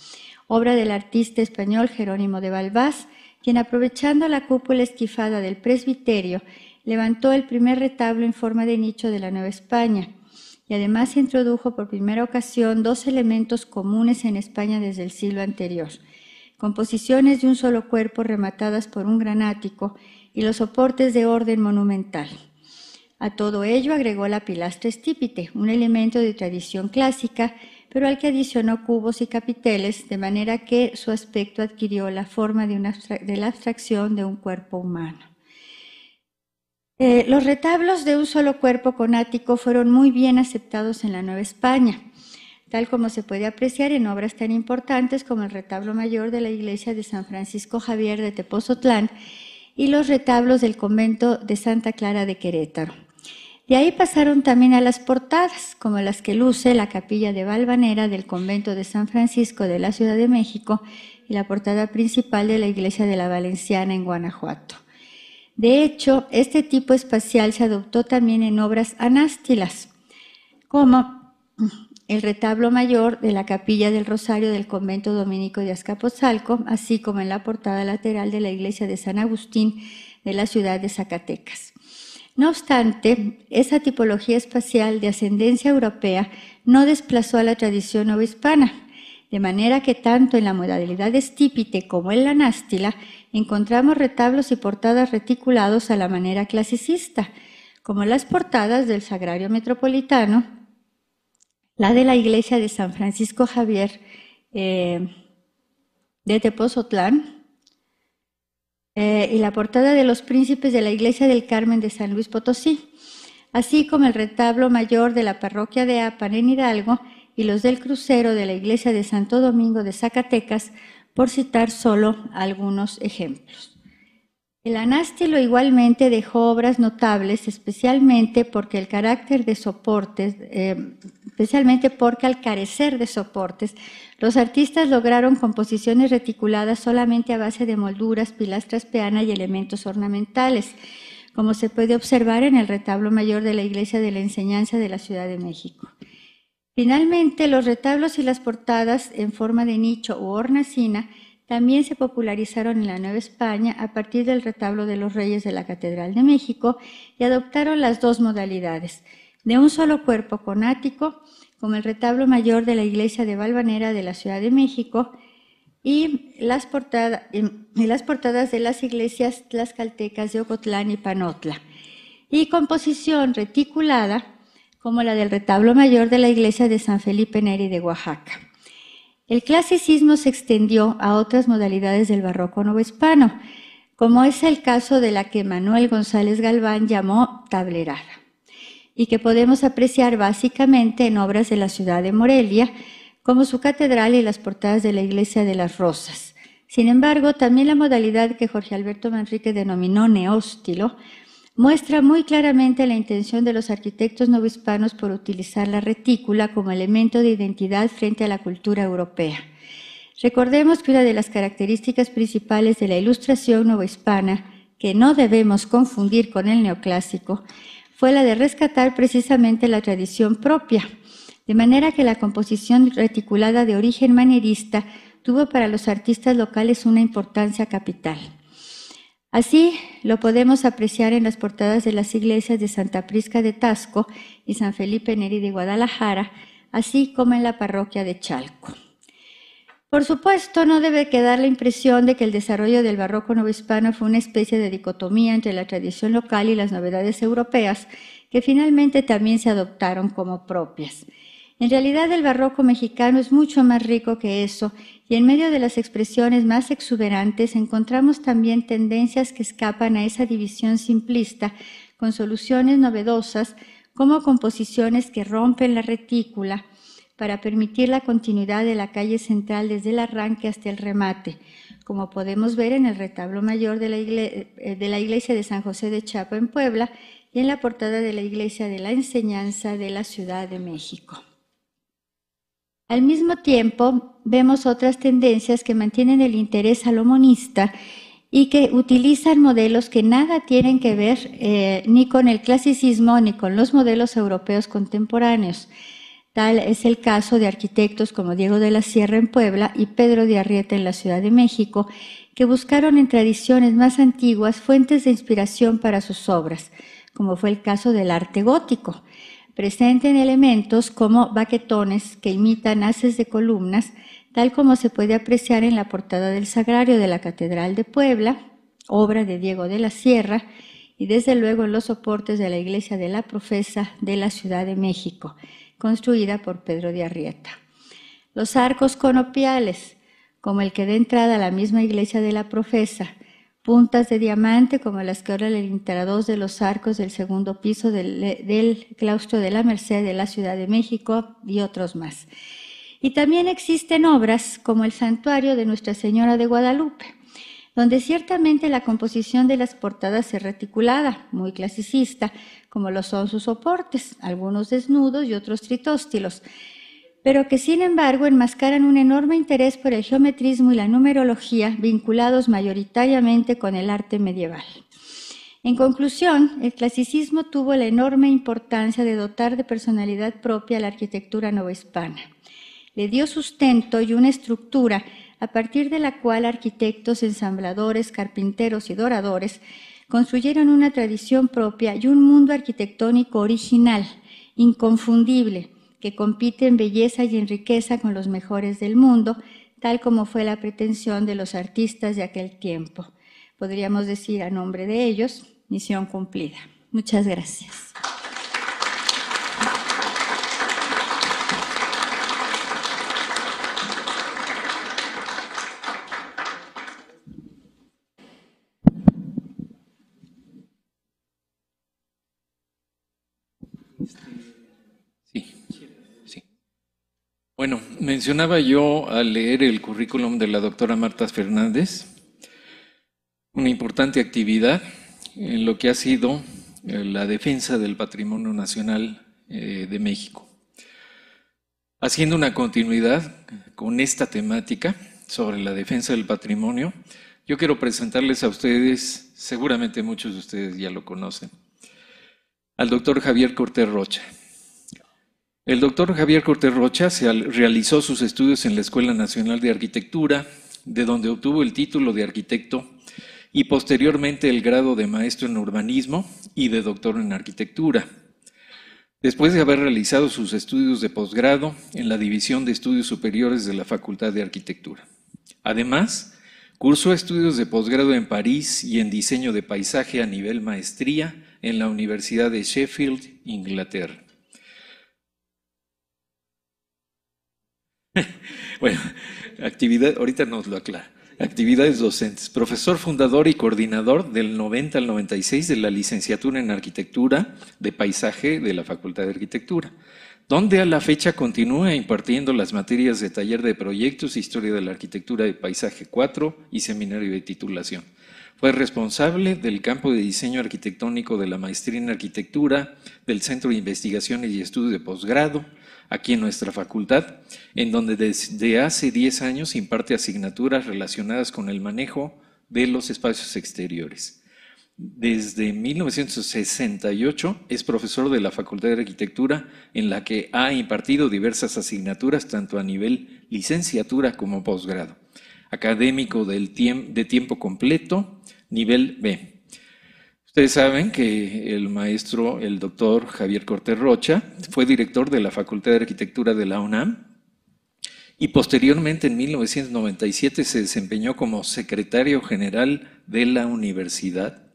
obra del artista español Jerónimo de Balbás, quien, aprovechando la cúpula esquifada del presbiterio, levantó el primer retablo en forma de nicho de la Nueva España, y además se introdujo por primera ocasión dos elementos comunes en España desde el siglo anterior: composiciones de un solo cuerpo rematadas por un gran ático y los soportes de orden monumental. A todo ello agregó la pilastra estípite, un elemento de tradición clásica, pero al que adicionó cubos y capiteles, de manera que su aspecto adquirió la forma de la abstracción de un cuerpo humano. Los retablos de un solo cuerpo con ático fueron muy bien aceptados en la Nueva España, tal como se puede apreciar en obras tan importantes como el retablo mayor de la iglesia de San Francisco Javier de Tepozotlán y los retablos del convento de Santa Clara de Querétaro. De ahí pasaron también a las portadas, como las que luce la capilla de Valvanera del convento de San Francisco de la Ciudad de México y la portada principal de la iglesia de la Valenciana en Guanajuato. De hecho, este tipo espacial se adoptó también en obras anástilas, como el retablo mayor de la capilla del Rosario del convento dominico de Azcapotzalco, así como en la portada lateral de la iglesia de San Agustín de la ciudad de Zacatecas. No obstante, esa tipología espacial de ascendencia europea no desplazó a la tradición novohispana, de manera que tanto en la modalidad estípite como en la anástila encontramos retablos y portadas reticulados a la manera clasicista, como las portadas del Sagrario Metropolitano, la de la iglesia de San Francisco Javier de Tepozotlán, y la portada de los príncipes de la iglesia del Carmen de San Luis Potosí, así como el retablo mayor de la parroquia de Apan en Hidalgo y los del crucero de la iglesia de Santo Domingo de Zacatecas, por citar solo algunos ejemplos. El anástilo igualmente dejó obras notables, especialmente porque al carecer de soportes, los artistas lograron composiciones reticuladas solamente a base de molduras, pilastras peana y elementos ornamentales, como se puede observar en el retablo mayor de la Iglesia de la Enseñanza de la Ciudad de México. Finalmente, los retablos y las portadas en forma de nicho u hornacina también se popularizaron en la Nueva España a partir del retablo de los Reyes de la Catedral de México y adoptaron las dos modalidades, de un solo cuerpo con ático, como el retablo mayor de la iglesia de Valvanera de la Ciudad de México, y las portadas de las iglesias tlaxcaltecas de Ocotlán y Panotla, y composición reticulada, como la del retablo mayor de la iglesia de San Felipe Neri de Oaxaca. El clasicismo se extendió a otras modalidades del barroco novohispano, como es el caso de la que Manuel González Galván llamó tablerada, y que podemos apreciar básicamente en obras de la ciudad de Morelia, como su catedral y las portadas de la iglesia de las Rosas. Sin embargo, también la modalidad que Jorge Alberto Manrique denominó neóstilo muestra muy claramente la intención de los arquitectos novohispanos por utilizar la retícula como elemento de identidad frente a la cultura europea. Recordemos que una de las características principales de la ilustración novohispana, que no debemos confundir con el neoclásico, fue la de rescatar precisamente la tradición propia, de manera que la composición reticulada de origen manierista tuvo para los artistas locales una importancia capital. Así lo podemos apreciar en las portadas de las iglesias de Santa Prisca de Tasco y San Felipe Neri de Guadalajara, así como en la parroquia de Chalco. Por supuesto, no debe quedar la impresión de que el desarrollo del barroco novohispano fue una especie de dicotomía entre la tradición local y las novedades europeas, que finalmente también se adoptaron como propias. En realidad, el barroco mexicano es mucho más rico que eso, y en medio de las expresiones más exuberantes encontramos también tendencias que escapan a esa división simplista, con soluciones novedosas, como composiciones que rompen la retícula para permitir la continuidad de la calle central desde el arranque hasta el remate, como podemos ver en el retablo mayor de la iglesia de San José de Chiapa en Puebla y en la portada de la iglesia de la Enseñanza de la Ciudad de México. Al mismo tiempo, vemos otras tendencias que mantienen el interés salomonista y que utilizan modelos que nada tienen que ver ni con el clasicismo ni con los modelos europeos contemporáneos. Tal es el caso de arquitectos como Diego de la Sierra en Puebla y Pedro de Arrieta en la Ciudad de México, que buscaron en tradiciones más antiguas fuentes de inspiración para sus obras, como fue el caso del arte gótico. presenten elementos como baquetones que imitan haces de columnas, tal como se puede apreciar en la portada del Sagrario de la Catedral de Puebla, obra de Diego de la Sierra, y desde luego en los soportes de la Iglesia de la Profesa de la Ciudad de México, construida por Pedro de Arrieta. Los arcos conopiales, como el que da entrada a la misma Iglesia de la Profesa, puntas de diamante como las que ahora el dos de los arcos del segundo piso del claustro de la Merced de la Ciudad de México y otros más. Y también existen obras como el Santuario de Nuestra Señora de Guadalupe, donde ciertamente la composición de las portadas es reticulada, muy clasicista, como lo son sus soportes, algunos desnudos y otros tritóstilos, pero que sin embargo enmascaran un enorme interés por el geometrismo y la numerología, vinculados mayoritariamente con el arte medieval. En conclusión, el clasicismo tuvo la enorme importancia de dotar de personalidad propia a la arquitectura novohispana. Le dio sustento y una estructura a partir de la cual arquitectos, ensambladores, carpinteros y doradores construyeron una tradición propia y un mundo arquitectónico original, inconfundible, que compite en belleza y en riqueza con los mejores del mundo, tal como fue la pretensión de los artistas de aquel tiempo. Podríamos decir a nombre de ellos, misión cumplida. Muchas gracias. Sí. Bueno, mencionaba yo al leer el currículum de la doctora Marta Fernández, una importante actividad en lo que ha sido la defensa del patrimonio nacional de México. Haciendo una continuidad con esta temática sobre la defensa del patrimonio, yo quiero presentarles a ustedes, seguramente muchos de ustedes ya lo conocen, al doctor Javier Cortés Rocha. El doctor Javier Cortés Rocha realizó sus estudios en la Escuela Nacional de Arquitectura, de donde obtuvo el título de arquitecto y posteriormente el grado de maestro en urbanismo y de doctor en arquitectura. Después de haber realizado sus estudios de posgrado en la División de Estudios Superiores de la Facultad de Arquitectura. Además, cursó estudios de posgrado en París y en diseño de paisaje a nivel maestría en la Universidad de Sheffield, Inglaterra. Bueno, ahorita nos lo aclara. Actividades docentes. Profesor fundador y coordinador del 90 al 96 de la licenciatura en Arquitectura de Paisaje de la Facultad de Arquitectura, donde a la fecha continúa impartiendo las materias de Taller de Proyectos, Historia de la Arquitectura de Paisaje 4 y Seminario de Titulación. Fue responsable del campo de diseño arquitectónico de la Maestría en Arquitectura del Centro de Investigaciones y Estudios de Posgrado, aquí en nuestra facultad, en donde desde hace 10 años imparte asignaturas relacionadas con el manejo de los espacios exteriores. Desde 1968 es profesor de la Facultad de Arquitectura, en la que ha impartido diversas asignaturas tanto a nivel licenciatura como posgrado. Académico de tiempo completo, nivel B. Ustedes saben que el maestro, el doctor Javier Cortés Rocha, fue director de la Facultad de Arquitectura de la UNAM y posteriormente en 1997 se desempeñó como secretario general de la universidad.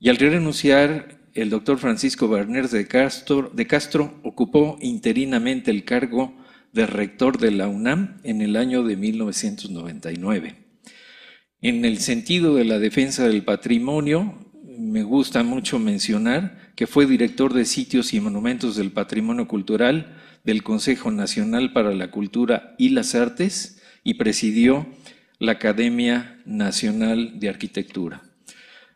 Y al renunciar, el doctor Francisco Barners de Castro ocupó interinamente el cargo de rector de la UNAM en el año de 1999. En el sentido de la defensa del patrimonio, me gusta mucho mencionar que fue director de Sitios y Monumentos del Patrimonio Cultural del Consejo Nacional para la Cultura y las Artes y presidió la Academia Nacional de Arquitectura.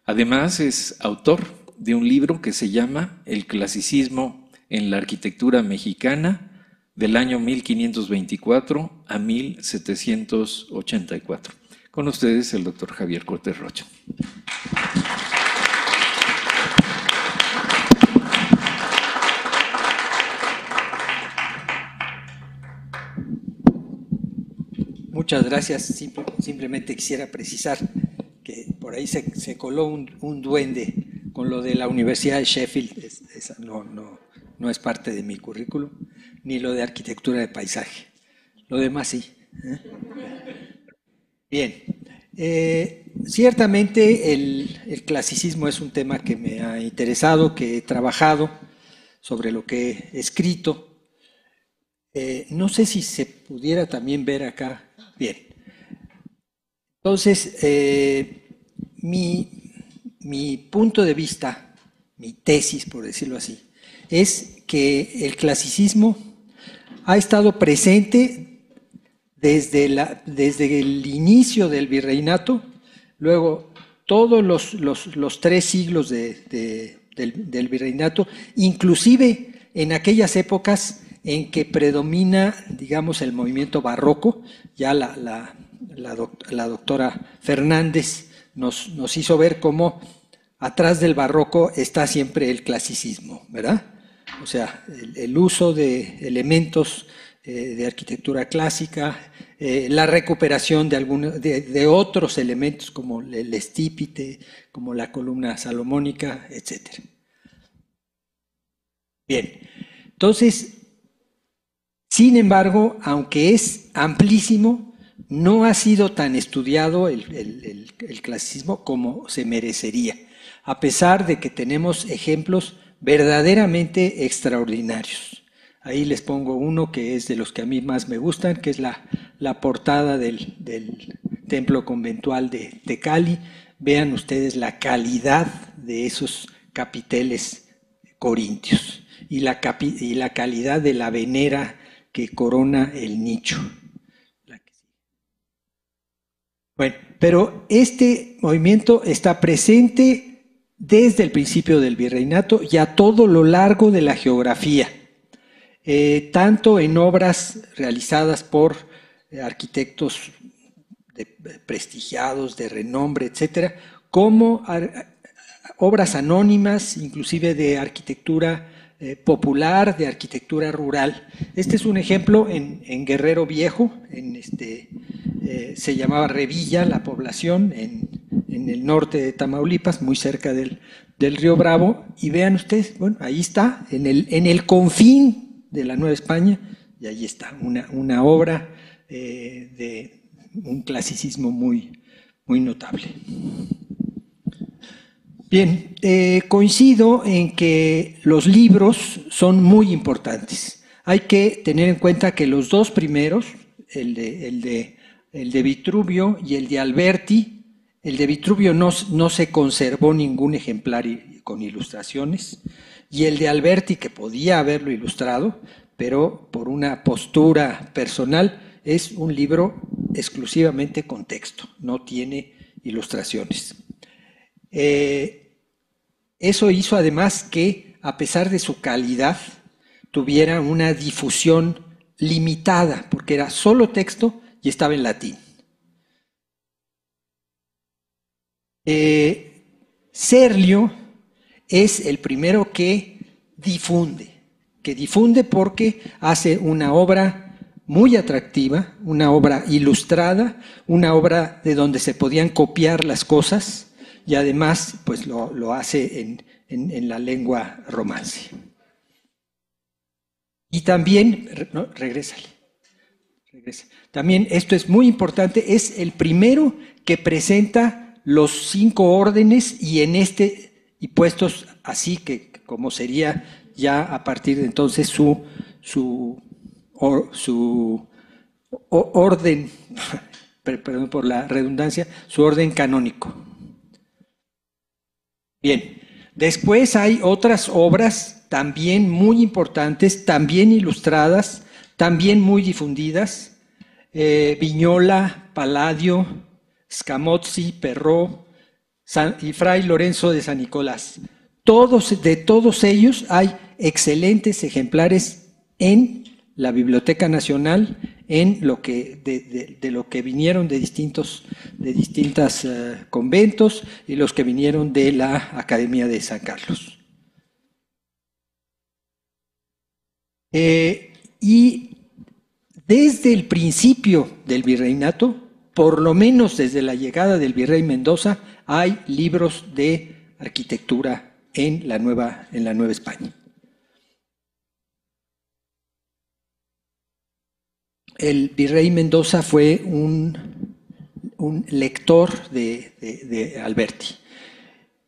Además, es autor de un libro que se llama El clasicismo en la arquitectura mexicana del año 1524 a 1784. Con ustedes, el doctor Javier Cortés Rocha. Muchas gracias. Simplemente quisiera precisar que por ahí se coló un duende con lo de la Universidad de Sheffield. no es parte de mi currículum, ni lo de arquitectura de paisaje. Lo demás sí. Bien, ciertamente el clasicismo es un tema que me ha interesado, que he trabajado, sobre lo que he escrito. No sé si se pudiera también ver acá. Bien. Entonces, mi punto de vista, mi tesis, por decirlo así, es que el clasicismo ha estado presente desde el inicio del virreinato, luego todos los 3 siglos del virreinato, inclusive en aquellas épocas en que predomina, digamos, el movimiento barroco. Ya la doctora Fernández nos hizo ver cómo atrás del barroco está siempre el clasicismo, ¿verdad? O sea, el uso de elementos de arquitectura clásica, la recuperación de otros elementos como el estípite, como la columna salomónica, etc. Bien, entonces, sin embargo, aunque es amplísimo, no ha sido tan estudiado el clasicismo como se merecería, a pesar de que tenemos ejemplos verdaderamente extraordinarios. Ahí les pongo uno que es de los que a mí más me gustan, que es la portada del templo conventual de Cali. Vean ustedes la calidad de esos capiteles corintios y la calidad de la venera que corona el nicho. Bueno, pero este movimiento está presente desde el principio del virreinato y a todo lo largo de la geografía. Tanto en obras realizadas por arquitectos prestigiados, de renombre, etcétera, como obras anónimas, inclusive de arquitectura popular, de arquitectura rural. Este es un ejemplo en Guerrero Viejo, se llamaba Revilla la población, en el norte de Tamaulipas, muy cerca del río Bravo, y vean ustedes, bueno, ahí está, en el confín de la Nueva España, y ahí está, una obra de un clasicismo muy, muy notable. Bien, coincido en que los libros son muy importantes. Hay que tener en cuenta que los 2 primeros, el de Vitruvio y el de Alberti, el de Vitruvio no se conservó ningún ejemplar con ilustraciones, y el de Alberti, que podía haberlo ilustrado, pero por una postura personal, es un libro exclusivamente con texto, no tiene ilustraciones. Eso hizo además que, a pesar de su calidad, tuviera una difusión limitada, porque era solo texto y estaba en latín. Serlio es el primero que difunde porque hace una obra muy atractiva, una obra ilustrada, una obra de donde se podían copiar las cosas, y además pues lo hace en la lengua romance. Y también, no, regresa. También esto es muy importante, es el primero que presenta los 5 órdenes y puestos así, que como sería ya a partir de entonces su orden, perdón por la redundancia, su orden canónico. Bien, después hay otras obras también muy importantes, también ilustradas, también muy difundidas. Vignola, Palladio, Scamozzi, Perrault y Fray Lorenzo de San Nicolás. De todos ellos hay excelentes ejemplares en la Biblioteca Nacional, en de lo que vinieron de distintos conventos y los que vinieron de la Academia de San Carlos. Y desde el principio del virreinato, por lo menos desde la llegada del virrey Mendoza, hay libros de arquitectura en la Nueva España. el virrey Mendoza fue un lector de Alberti.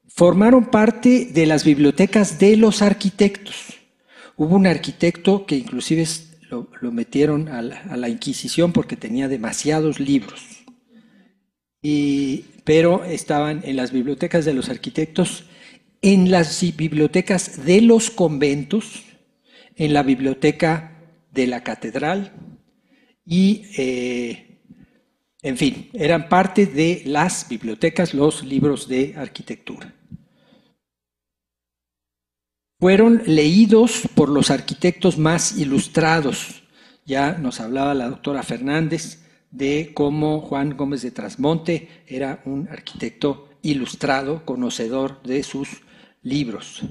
Formaron parte de las bibliotecas de los arquitectos. Hubo un arquitecto que inclusive lo metieron a la Inquisición porque tenía demasiados libros. Pero estaban en las bibliotecas de los arquitectos, en las bibliotecas de los conventos, en la biblioteca de la catedral y, en fin, eran parte de las bibliotecas, los libros de arquitectura. Fueron leídos por los arquitectos más ilustrados. Ya nos hablaba la doctora Fernández de cómo Juan Gómez de Trasmonte era un arquitecto ilustrado, conocedor de sus libros.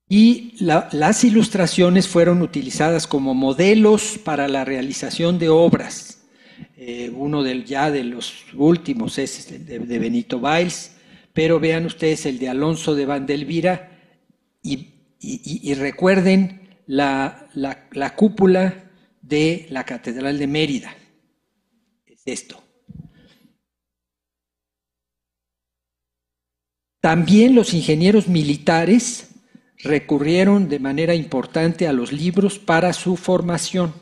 Y las ilustraciones fueron utilizadas como modelos para la realización de obras. Uno de los últimos es de Benito Valls, pero vean ustedes el de Alonso de Vandelvira y recuerden la cúpula de la Catedral de Mérida. Es esto. También los ingenieros militares recurrieron de manera importante a los libros para su formación.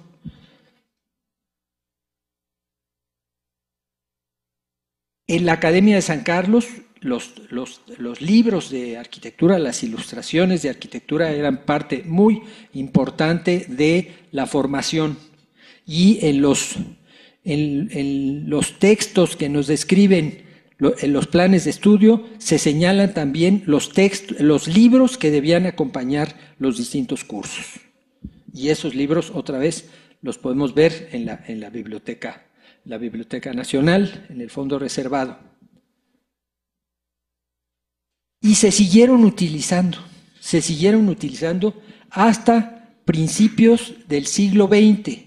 En la Academia de San Carlos, los libros de arquitectura, las ilustraciones de arquitectura eran parte muy importante de la formación. Y en los textos que nos describen en los planes de estudio se señalan también los libros que debían acompañar los distintos cursos. Y esos libros, otra vez, los podemos ver en la Biblioteca Nacional, en el fondo reservado. Y se siguieron utilizando hasta principios del siglo XX.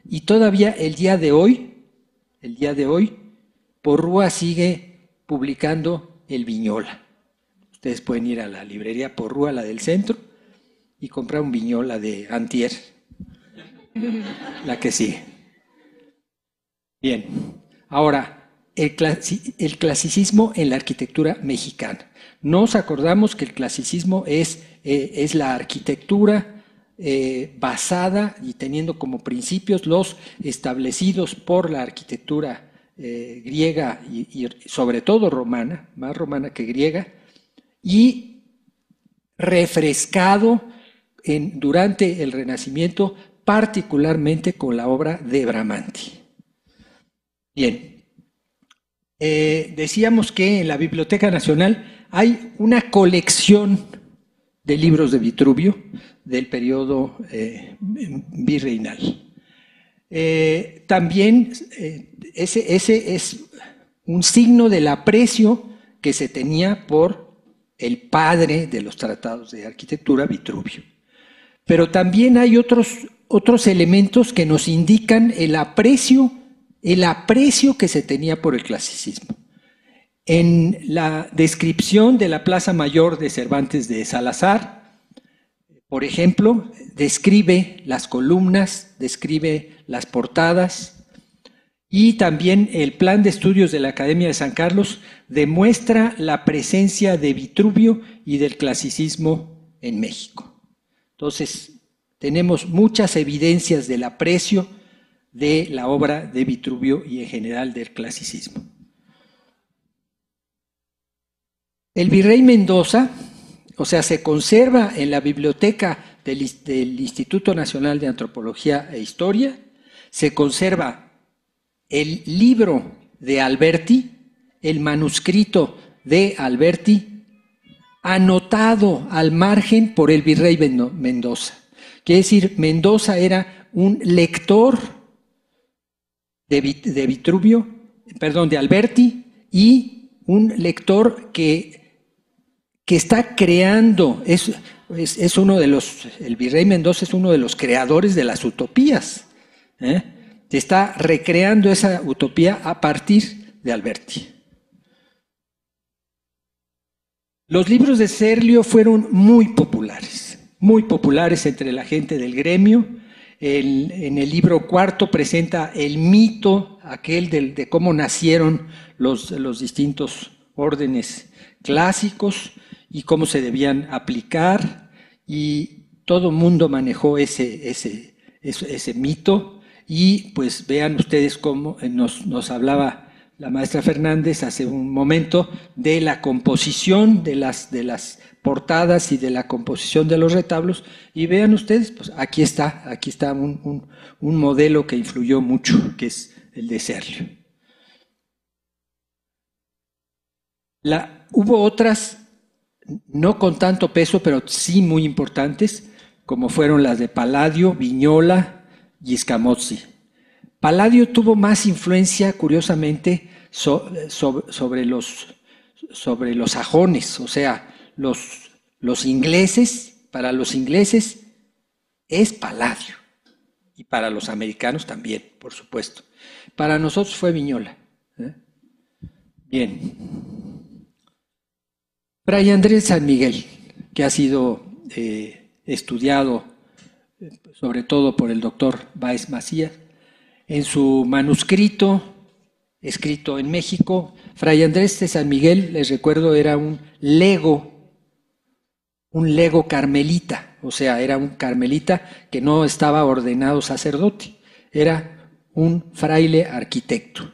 Y todavía el día de hoy, Porrúa sigue publicando el Viñola. Ustedes pueden ir a la librería Porrúa, la del centro, y comprar un Viñola de antier, la que sigue. Bien, ahora, el clasicismo en la arquitectura mexicana. Nos acordamos que el clasicismo es la arquitectura basada y teniendo como principios los establecidos por la arquitectura griega y sobre todo romana, más romana que griega, y refrescado durante el Renacimiento, particularmente con la obra de Bramante. Bien, decíamos que en la Biblioteca Nacional hay una colección de libros de Vitruvio del periodo virreinal. También ese es un signo del aprecio que se tenía por el padre de los tratados de arquitectura, Vitruvio. Pero también hay otros elementos que nos indican el aprecio que se tenía por el clasicismo. En la descripción de la Plaza Mayor de Cervantes de Salazar, por ejemplo, describe las columnas, describe las portadas, y también el plan de estudios de la Academia de San Carlos demuestra la presencia de Vitruvio y del clasicismo en México. Entonces, tenemos muchas evidencias del aprecio de la obra de Vitruvio y en general del clasicismo. El virrey Mendoza, o sea, se conserva en la biblioteca del Instituto Nacional de Antropología e Historia, se conserva el libro de Alberti, el manuscrito de Alberti, anotado al margen por el virrey Mendoza. Quiere decir, Mendoza era un lector de Alberti, y un lector que está creando, es uno de el virrey Mendoza es uno de los creadores de las utopías. Está recreando esa utopía a partir de Alberti. Los libros de Serlio fueron muy populares, muy populares entre la gente del gremio. En el libro cuarto presenta el mito aquel de cómo nacieron los distintos órdenes clásicos y cómo se debían aplicar, y todo el mundo manejó ese mito. Y pues vean ustedes cómo nos hablaba la maestra Fernández hace un momento de la composición de las portadas y de la composición de los retablos, y vean ustedes, pues aquí está un modelo que influyó mucho, que es el de Serlio. Hubo otras, no con tanto peso, pero sí muy importantes, como fueron las de Palladio, Vignola y Scamozzi. Palladio tuvo más influencia, curiosamente, sobre los sajones, o sea, los ingleses. Para los ingleses es Palladio, y para los americanos también, por supuesto. Para nosotros fue Vignola. Bien. Fray Andrés San Miguel, que ha sido estudiado sobre todo por el doctor Báez Macías, en su manuscrito escrito en México, Fray Andrés de San Miguel, les recuerdo, era un lego carmelita, o sea, era un carmelita que no estaba ordenado sacerdote, era un fraile arquitecto.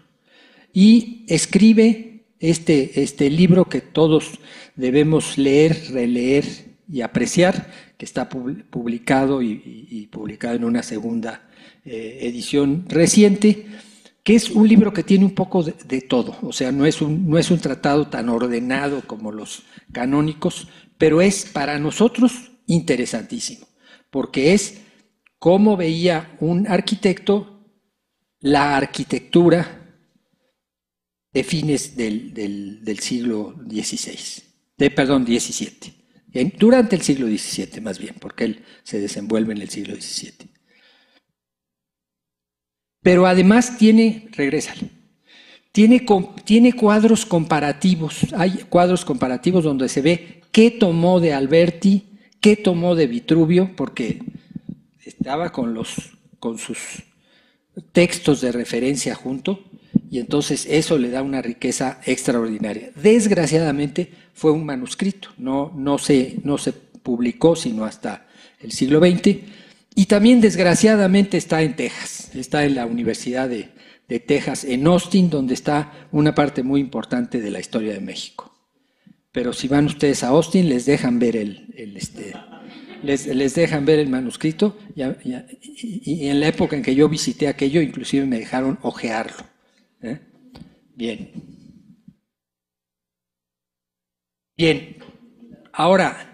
Y escribe este libro que todos debemos leer, releer y apreciar, que está publicado y publicado en una segunda edición reciente, que es un libro que tiene un poco de todo, o sea, no es un tratado tan ordenado como los canónicos, pero es para nosotros interesantísimo, porque es cómo veía un arquitecto la arquitectura de fines del siglo XVII, durante el siglo XVII más bien, porque él se desenvuelve en el siglo XVII. Pero además tiene cuadros comparativos, hay cuadros comparativos donde se ve qué tomó de Alberti, qué tomó de Vitruvio, porque estaba con sus textos de referencia junto, y entonces eso le da una riqueza extraordinaria. Desgraciadamente fue un manuscrito, no se publicó sino hasta el siglo XX, y también desgraciadamente está en Texas, está en la Universidad de Texas, en Austin, donde está una parte muy importante de la historia de México. Pero si van ustedes a Austin, les dejan ver les dejan ver el manuscrito, y en la época en que yo visité aquello, inclusive me dejaron hojearlo. Bien. Ahora,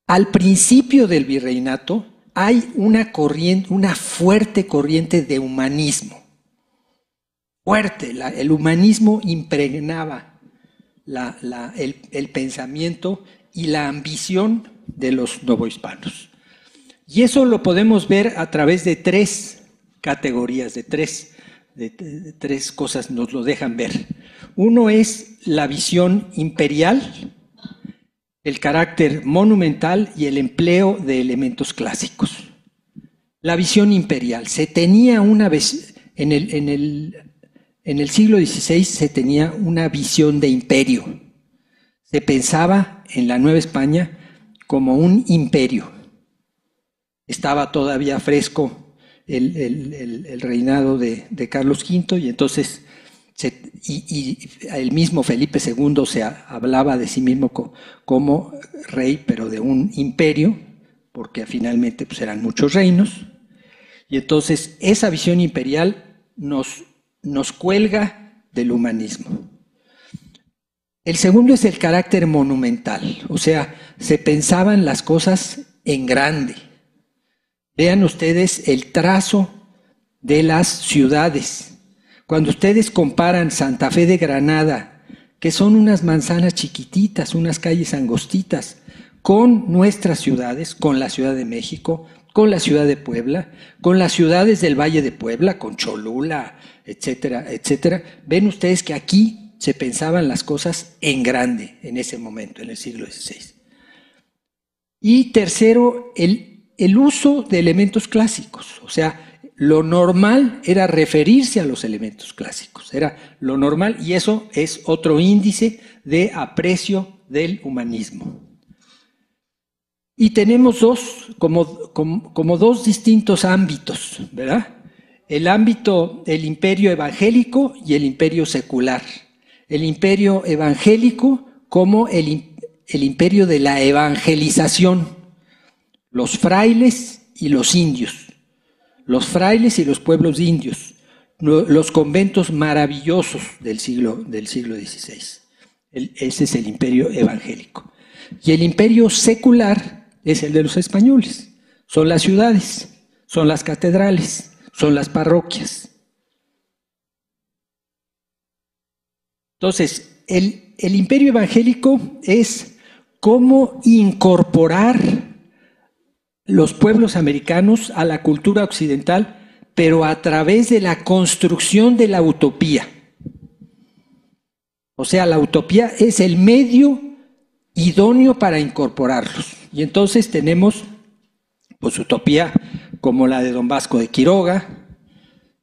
al principio del virreinato hay una fuerte corriente de humanismo. Fuerte, el humanismo impregnaba el pensamiento y la ambición de los novohispanos. Y eso lo podemos ver a través de tres categorías, de tres cosas nos lo dejan ver. Uno es la visión imperial, el carácter monumental y el empleo de elementos clásicos. La visión imperial. Se tenía en el siglo XVI se tenía una visión de imperio. Se pensaba en la Nueva España como un imperio. Estaba todavía fresco el reinado de Carlos V, y entonces el mismo Felipe II se hablaba de sí mismo como rey, pero de un imperio, porque finalmente pues, eran muchos reinos. Y entonces esa visión imperial nos cuelga del humanismo. El segundo es el carácter monumental, o sea, se pensaban las cosas en grande. Vean ustedes el trazo de las ciudades. Cuando ustedes comparan Santa Fe de Granada, que son unas manzanas chiquititas, unas calles angostitas, con nuestras ciudades, con la Ciudad de México, con la ciudad de Puebla, con las ciudades del Valle de Puebla, con Cholula, etcétera, etcétera, ven ustedes que aquí se pensaban las cosas en grande en ese momento, en el siglo XVI. Y tercero, el uso de elementos clásicos. O sea, lo normal era referirse a los elementos clásicos. Era lo normal y eso es otro índice de aprecio del humanismo. Y tenemos como dos distintos ámbitos, ¿verdad? El ámbito del imperio evangélico y el imperio secular. El imperio evangélico como el imperio de la evangelización, los frailes y los indios, los frailes y los pueblos indios, los conventos maravillosos del siglo XVI. Ese es el imperio evangélico. Y el imperio secular es el de los españoles. Son las ciudades, son las catedrales, son las parroquias. Entonces, el imperio evangélico es cómo incorporar los pueblos americanos a la cultura occidental, pero a través de la construcción de la utopía. O sea, la utopía es el medio idóneo para incorporarlos. Y entonces tenemos pues utopía como la de Don Vasco de Quiroga,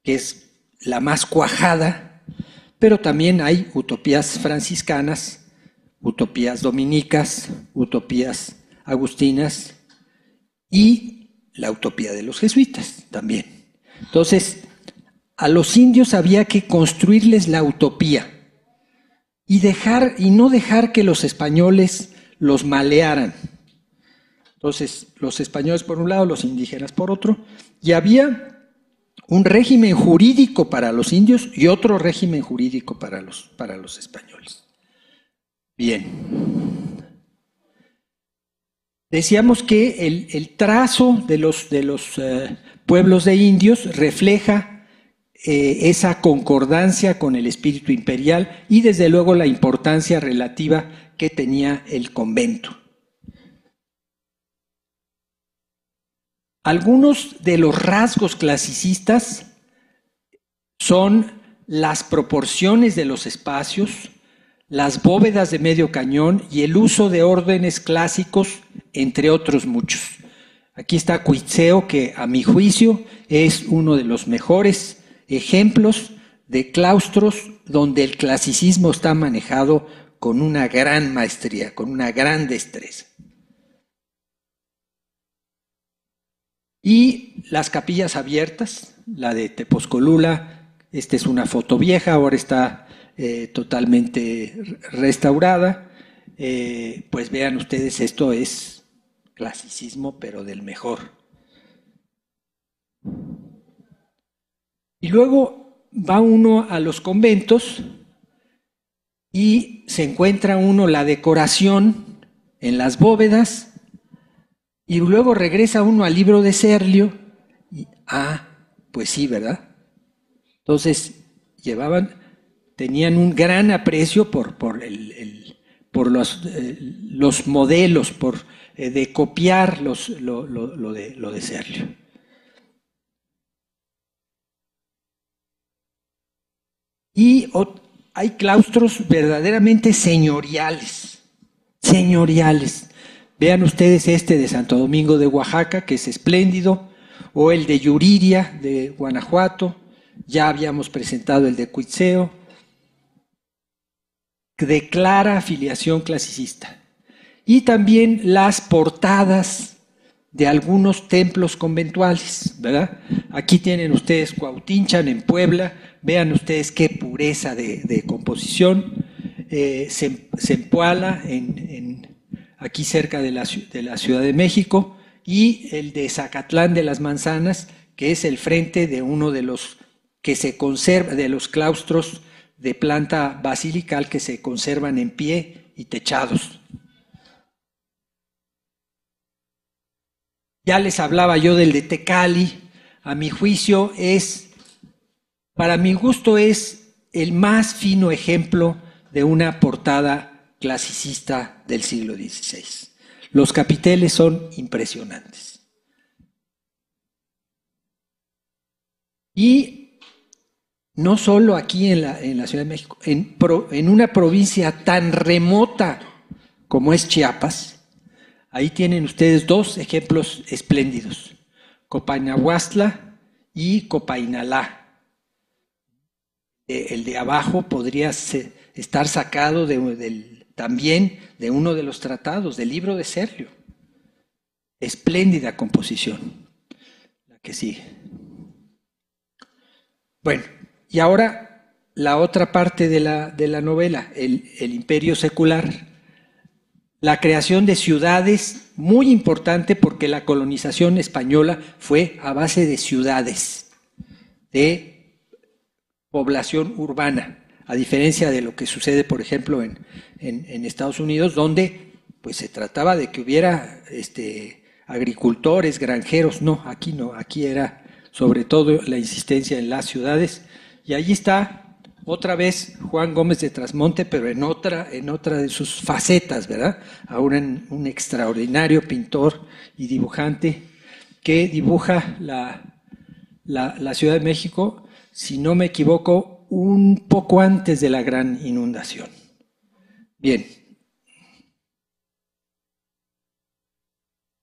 que es la más cuajada, pero también hay utopías franciscanas, utopías dominicas, utopías agustinas y la utopía de los jesuitas también. Entonces, a los indios había que construirles la utopía y no dejar que los españoles los malearan. Entonces, los españoles por un lado, los indígenas por otro, y había un régimen jurídico para los indios y otro régimen jurídico para los españoles. Bien. Decíamos que el trazo de los pueblos de indios refleja esa concordancia con el espíritu imperial y desde luego la importancia relativa que tenía el convento. Algunos de los rasgos clasicistas son las proporciones de los espacios, las bóvedas de medio cañón y el uso de órdenes clásicos, entre otros muchos. Aquí está Cuitzeo, que a mi juicio es uno de los mejores ejemplos de claustros donde el clasicismo está manejado con una gran maestría, con una gran destreza. Y las capillas abiertas, la de Tepozcolula, esta es una foto vieja, ahora está totalmente restaurada. Pues vean ustedes, esto es clasicismo, pero del mejor. Y luego va uno a los conventos y se encuentra uno la decoración en las bóvedas. Y luego regresa uno al libro de Serlio y, pues sí, ¿verdad? Entonces, tenían un gran aprecio por los modelos, de copiar lo de Serlio. Y hay claustros verdaderamente señoriales. Vean ustedes este de Santo Domingo de Oaxaca, que es espléndido, o el de Yuriria de Guanajuato, ya habíamos presentado el de Cuitzeo, de clara afiliación clasicista. Y también las portadas de algunos templos conventuales, ¿verdad? Aquí tienen ustedes Cuautinchan en Puebla, vean ustedes qué pureza de composición, Zempoala aquí cerca de la Ciudad de México, y el de Zacatlán de las Manzanas, que es el frente de uno de los que se conserva, de los claustros de planta basilical que se conservan en pie y techados. Ya les hablaba yo del de Tecali. A mi juicio para mi gusto es el más fino ejemplo de una portada clasicista del siglo XVI. Los capiteles son impresionantes. Y no solo aquí en la Ciudad de México, en una provincia tan remota como es Chiapas, Ahí tienen ustedes dos ejemplos espléndidos, Copainahuastla y Copainalá. El de abajo podría estar sacado también de uno de los tratados, del libro de Serlio. Espléndida composición, la que sigue. Bueno, y ahora la otra parte de la novela, el imperio secular. La creación de ciudades, muy importante porque la colonización española fue a base de ciudades, de población urbana, a diferencia de lo que sucede, por ejemplo, en Estados Unidos, donde pues se trataba de que hubiera agricultores, granjeros. No, aquí era sobre todo la insistencia en las ciudades. Y allí está otra vez Juan Gómez de Trasmonte, pero en otra de sus facetas, ¿verdad? Ahora un extraordinario pintor y dibujante que dibuja la Ciudad de México, si no me equivoco, un poco antes de la gran inundación. Bien.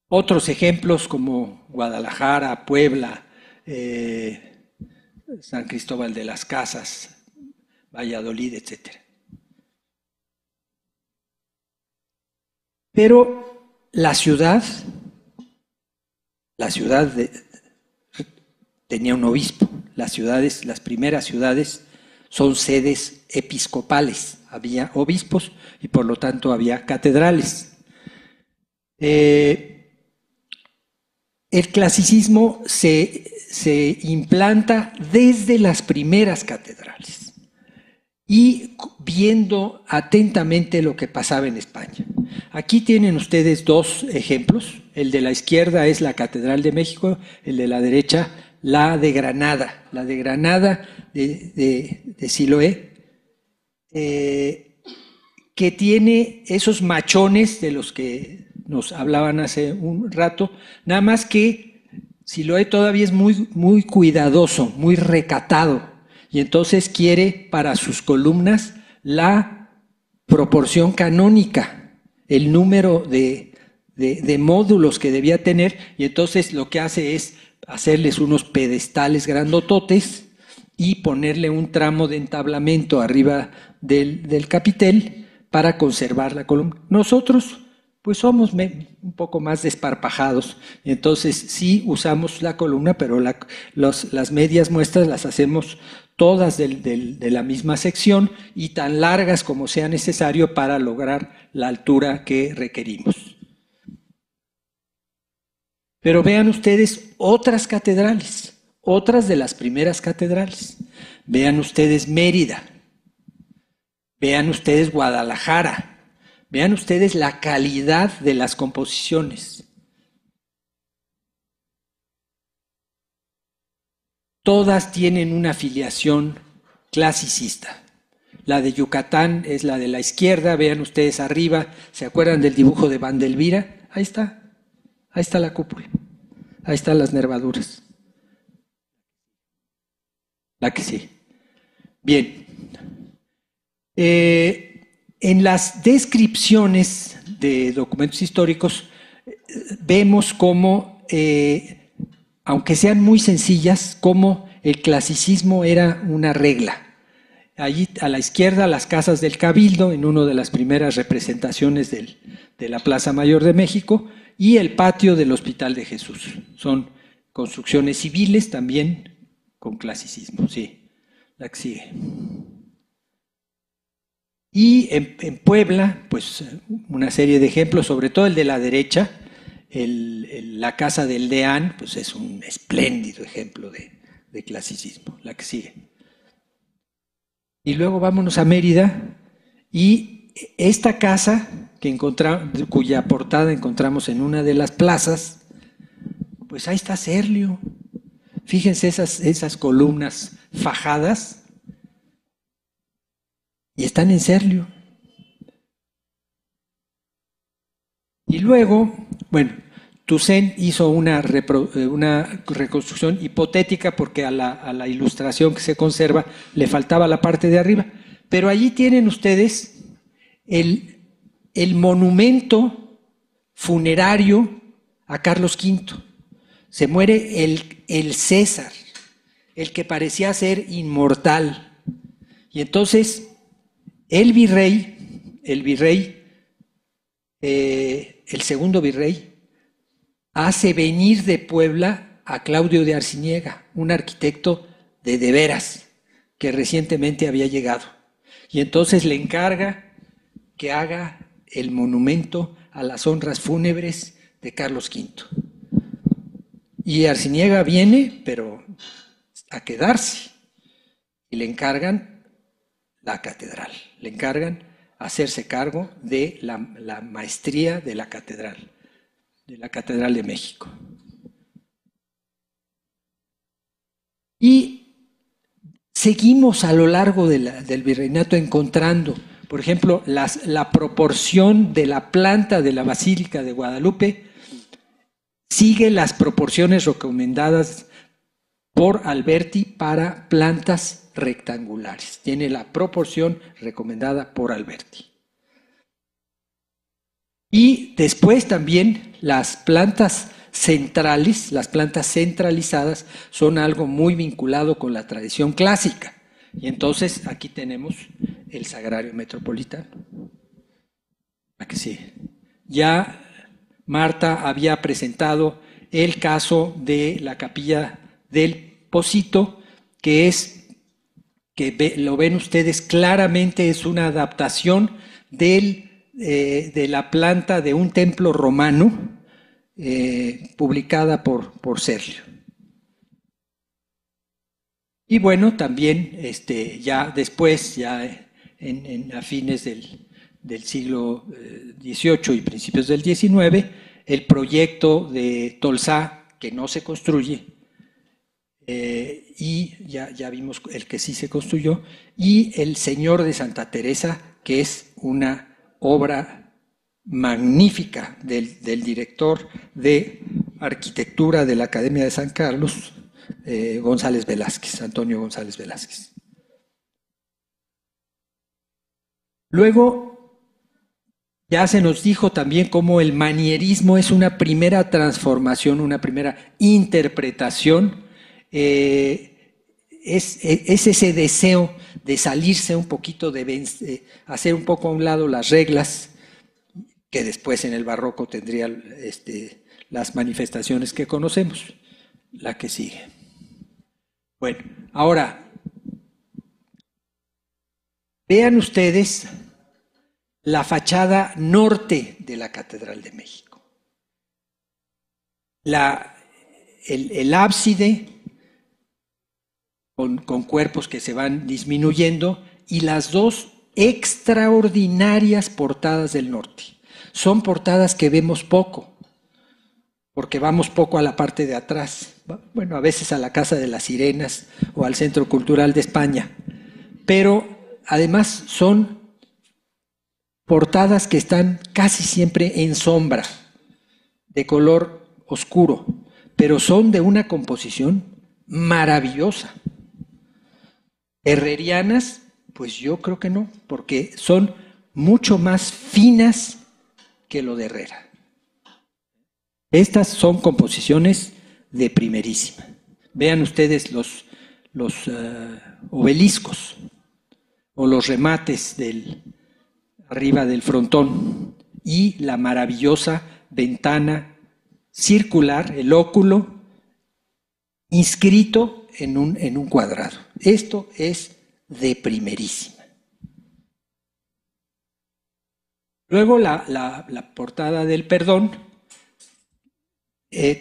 Otros ejemplos como Guadalajara, Puebla, San Cristóbal de las Casas, Valladolid, etc. Pero la ciudad tenía un obispo. Las primeras ciudades son sedes episcopales. Había obispos y por lo tanto había catedrales. El clasicismo se implanta desde las primeras catedrales y viendo atentamente lo que pasaba en España. Aquí tienen ustedes dos ejemplos. El de la izquierda es la Catedral de México, el de la derecha la de Granada. La de Granada de Siloé, que tiene esos machones de los que nos hablaban hace un rato, nada más que Siloé todavía es muy cuidadoso, muy recatado, y entonces quiere para sus columnas la proporción canónica, el número de módulos que debía tener, y entonces lo que hace es hacerles unos pedestales grandototes y ponerle un tramo de entablamento arriba del capitel para conservar la columna. Nosotros pues somos un poco más desparpajados, entonces sí usamos la columna, pero las medias muestras las hacemos todas de la misma sección y tan largas como sea necesario para lograr la altura que requerimos. Pero vean ustedes otras catedrales, otras de las primeras catedrales. Vean ustedes Mérida, vean ustedes Guadalajara. Vean ustedes la calidad de las composiciones. Todas tienen una filiación clasicista. La de Yucatán es la de la izquierda, vean ustedes arriba, ¿se acuerdan del dibujo de Vandelvira? Ahí está la cúpula, ahí están las nervaduras. La que sí. Bien. En las descripciones de documentos históricos vemos cómo, aunque sean muy sencillas, cómo el clasicismo era una regla. Allí a la izquierda las casas del Cabildo, en una de las primeras representaciones de la Plaza Mayor de México, y el patio del Hospital de Jesús. Son construcciones civiles también con clasicismo, sí. La que sigue. Y en Puebla, pues una serie de ejemplos, sobre todo el de la derecha, la casa del Deán, pues es un espléndido ejemplo de clasicismo, la que sigue. Y luego vámonos a Mérida, y esta casa, cuya portada encontramos en una de las plazas, pues ahí está Serlio. Fíjense esas columnas fajadas, y están en Serlio. Y luego, bueno, Toussaint hizo una reconstrucción hipotética porque a la ilustración que se conserva le faltaba la parte de arriba. Pero allí tienen ustedes el monumento funerario a Carlos V. Se muere el César, el que parecía ser inmortal. Y entonces el segundo virrey, hace venir de Puebla a Claudio de Arciniega, un arquitecto de veras, que recientemente había llegado. Y entonces le encarga que haga el monumento a las honras fúnebres de Carlos V. Y Arciniega viene, pero a quedarse. Y le encargan la catedral, le encargan hacerse cargo de la maestría de la Catedral de México. Y seguimos a lo largo del virreinato encontrando, por ejemplo, la proporción de la planta de la Basílica de Guadalupe sigue las proporciones recomendadas por Alberti para plantas rectangulares. Tiene la proporción recomendada por Alberti. Y después también las plantas centrales, las plantas centralizadas, son algo muy vinculado con la tradición clásica. Y entonces aquí tenemos el Sagrario Metropolitano. Aquí sí. Ya Marta había presentado el caso de la Capilla del Pocito, que lo ven ustedes claramente, es una adaptación de la planta de un templo romano publicada por Serlio. Y bueno, también ya después, ya a fines del siglo XVIII y principios del XIX, el proyecto de Tolsá, que no se construye, y ya vimos el que sí se construyó, y el Señor de Santa Teresa, que es una obra magnífica del director de arquitectura de la Academia de San Carlos, González Velázquez, Antonio González Velázquez. Luego, ya se nos dijo también cómo el manierismo es una primera transformación, una primera interpretación, es ese deseo de salirse un poquito, de hacer un poco a un lado las reglas, que después en el barroco tendría las manifestaciones que conocemos. La que sigue. Bueno, ahora, vean ustedes la fachada norte de la Catedral de México. El ábside con cuerpos que se van disminuyendo y las dos extraordinarias portadas del norte. Son portadas que vemos poco, porque vamos poco a la parte de atrás. Bueno, a veces a la Casa de las Sirenas o al Centro Cultural de España. Pero además son portadas que están casi siempre en sombra, de color oscuro, pero son de una composición maravillosa. Herrerianas, pues yo creo que no, porque son mucho más finas que lo de Herrera. Estas son composiciones de primerísima. Vean ustedes los obeliscos o los remates arriba del frontón y la maravillosa ventana circular, el óculo, inscrito en un cuadrado. Esto es de primerísima. Luego la portada del Perdón.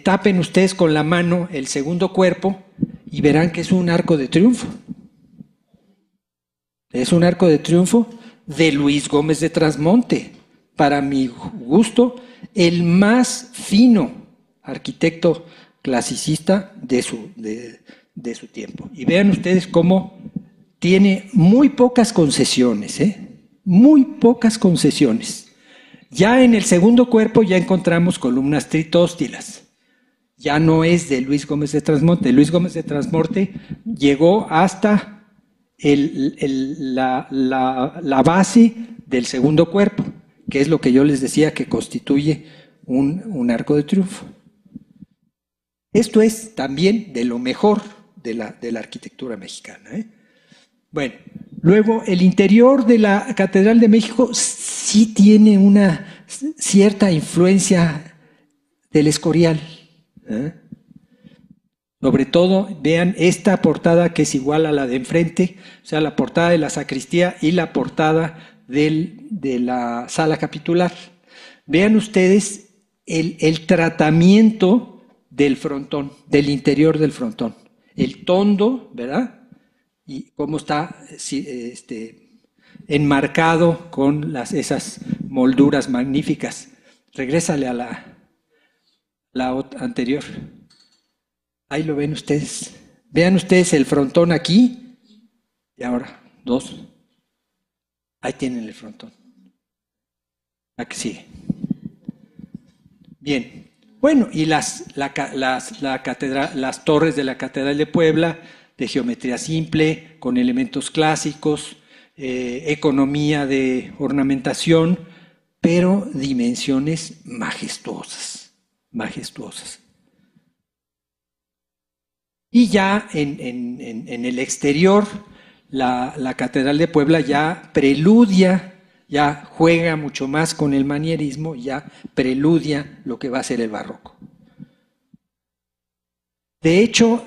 Tapen ustedes con la mano el segundo cuerpo y verán que es un arco de triunfo. Es un arco de triunfo de Luis Gómez de Trasmonte, para mi gusto, el más fino arquitecto clasicista de su tiempo. Y vean ustedes cómo tiene muy pocas concesiones, muy pocas concesiones. Ya en el segundo cuerpo ya encontramos columnas tritóstilas. Ya no es de Luis Gómez de Trasmonte. Luis Gómez de Trasmonte llegó hasta la base del segundo cuerpo, que es lo que yo les decía que constituye un arco de triunfo. Esto es también de lo mejor de la arquitectura mexicana, ¿eh? Bueno, luego el interior de la Catedral de México sí tiene una cierta influencia del Escorial, ¿eh? Sobre todo, vean esta portada que es igual a la de enfrente, o sea, la portada de la sacristía y la portada de la sala capitular. Vean ustedes el tratamiento del frontón, del interior del frontón. El tondo, ¿verdad? Y cómo está enmarcado con esas molduras magníficas. Regrésale a la anterior. Ahí lo ven ustedes. Vean ustedes el frontón aquí. Y ahora, 2. Ahí tienen el frontón. Aquí sigue. Bien. Bueno, y las torres de la Catedral de Puebla, de geometría simple, con elementos clásicos, economía de ornamentación, pero dimensiones majestuosas, majestuosas. Y ya en el exterior, la Catedral de Puebla ya preludia, ya juega mucho más con el manierismo, ya preludia lo que va a ser el barroco. De hecho,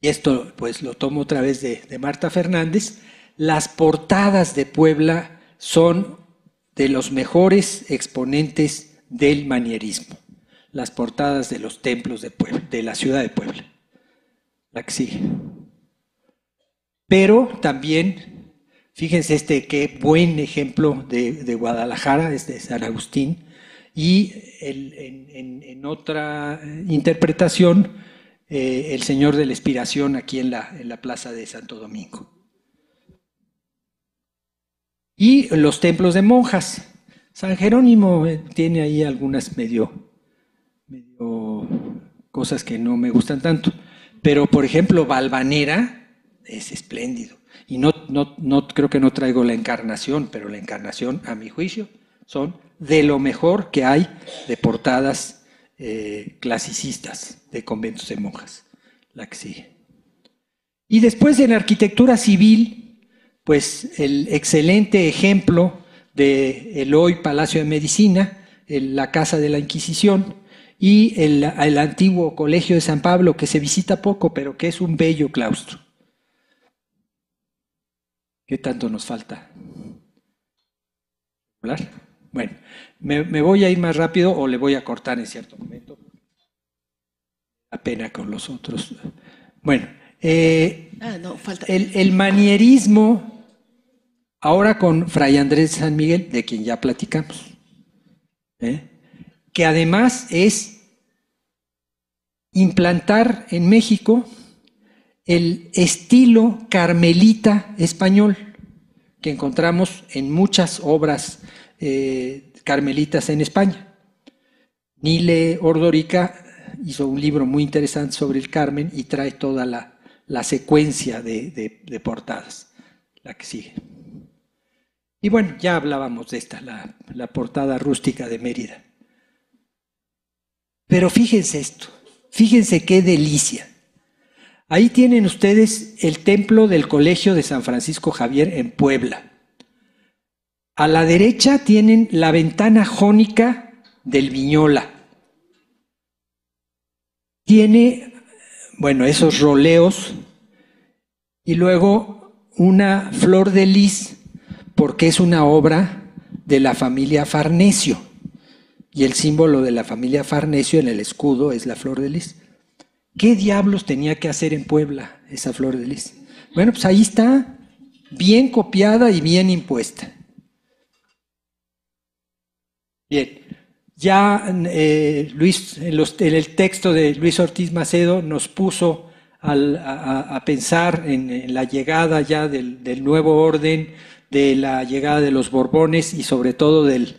y esto pues lo tomo otra vez de Marta Fernández, las portadas de Puebla son de los mejores exponentes del manierismo. Las portadas de los templos de Puebla, de la ciudad de Puebla. La que sigue. Pero también, fíjense qué buen ejemplo de Guadalajara, es de San Agustín, y en otra interpretación, el Señor de la Expiración aquí en la Plaza de Santo Domingo. Y los templos de monjas. San Jerónimo tiene ahí algunas medio cosas que no me gustan tanto, pero por ejemplo Valvanera es espléndido, y no creo que no traigo la Encarnación, pero la Encarnación a mi juicio son de lo mejor que hay de portadas clasicistas de conventos de monjas. La que sigue. Y después en arquitectura civil, pues el excelente ejemplo de el hoy Palacio de Medicina, la Casa de la Inquisición, y el antiguo Colegio de San Pablo, que se visita poco, pero que es un bello claustro. ¿Qué tanto nos falta? ¿Hablar? Bueno, me voy a ir más rápido o le voy a cortar en cierto momento. La pena con los otros. Bueno, el manierismo, ahora con Fray Andrés de San Miguel, de quien ya platicamos, que además es implantar en México el estilo carmelita español, que encontramos en muchas obras carmelitas en España. Nile Ordorica hizo un libro muy interesante sobre el Carmen y trae toda la secuencia de portadas, la que sigue. Y bueno, ya hablábamos de esta, la portada rústica de Mérida. Pero fíjense esto, fíjense qué delicia. Ahí tienen ustedes el templo del Colegio de San Francisco Javier en Puebla. A la derecha tienen la ventana jónica del Viñola. Tiene, bueno, esos roleos y luego una flor de lis, porque es una obra de la familia Farnesio. Y el símbolo de la familia Farnesio en el escudo es la flor de lis. ¿Qué diablos tenía que hacer en Puebla esa flor de lis? Bueno, pues ahí está, bien copiada y bien impuesta. Bien, ya Luis, en el texto de Luis Ortiz Macedo nos puso a pensar en la llegada ya del nuevo orden, de la llegada de los Borbones y sobre todo de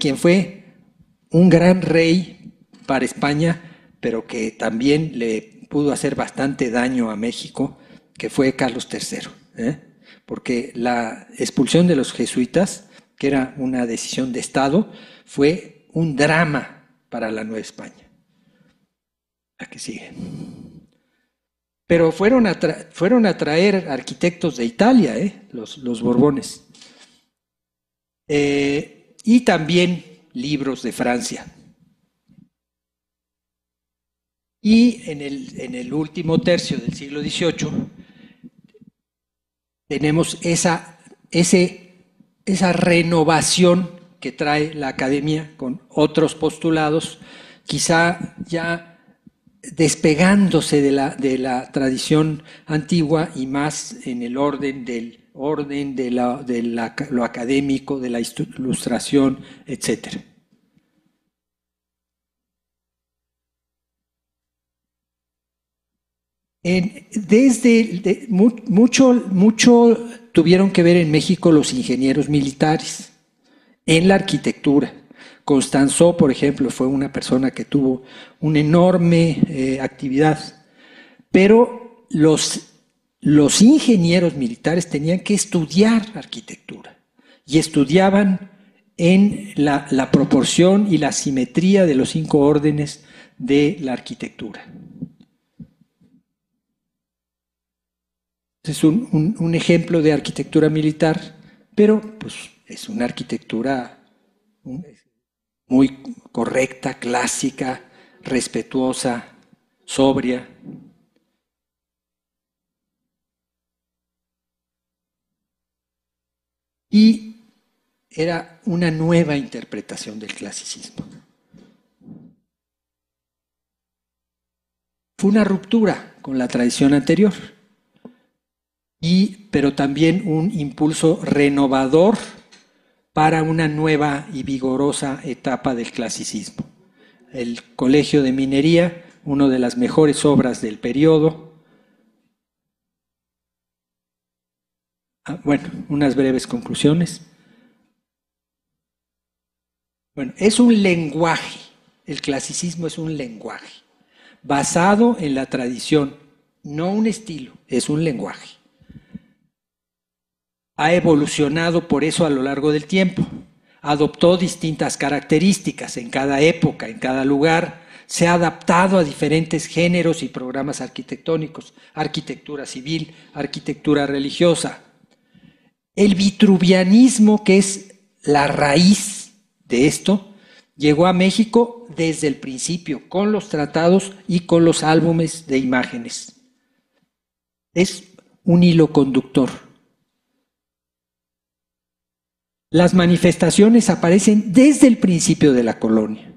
quien fue un gran rey para España, pero que también le pudo hacer bastante daño a México, que fue Carlos III, porque la expulsión de los jesuitas, que era una decisión de Estado, fue un drama para la Nueva España. La que sigue. Pero fueron a traer arquitectos de Italia, los Borbones. Y también libros de Francia. Y en el último tercio del siglo XVIII tenemos esa renovación que trae la academia con otros postulados, quizá ya despegándose de la tradición antigua y más en el orden de lo académico, de la ilustración, etc. Mucho tuvieron que ver en México los ingenieros militares, en la arquitectura. Constanzó, por ejemplo, fue una persona que tuvo una enorme actividad, pero los ingenieros militares tenían que estudiar arquitectura y estudiaban en la proporción y la simetría de los 5 órdenes de la arquitectura. Es un ejemplo de arquitectura militar, pero pues, es una arquitectura muy correcta, clásica, respetuosa, sobria. Y era una nueva interpretación del clasicismo. Fue una ruptura con la tradición anterior, pero también un impulso renovador para una nueva y vigorosa etapa del clasicismo. El Colegio de Minería, una de las mejores obras del periodo. Bueno, unas breves conclusiones. Bueno, es un lenguaje, el clasicismo es un lenguaje, basado en la tradición, no un estilo, es un lenguaje. Ha evolucionado por eso a lo largo del tiempo, adoptó distintas características en cada época, en cada lugar, se ha adaptado a diferentes géneros y programas arquitectónicos, arquitectura civil, arquitectura religiosa. El vitruvianismo, que es la raíz de esto, llegó a México desde el principio, con los tratados y con los álbumes de imágenes. Es un hilo conductor. Las manifestaciones aparecen desde el principio de la colonia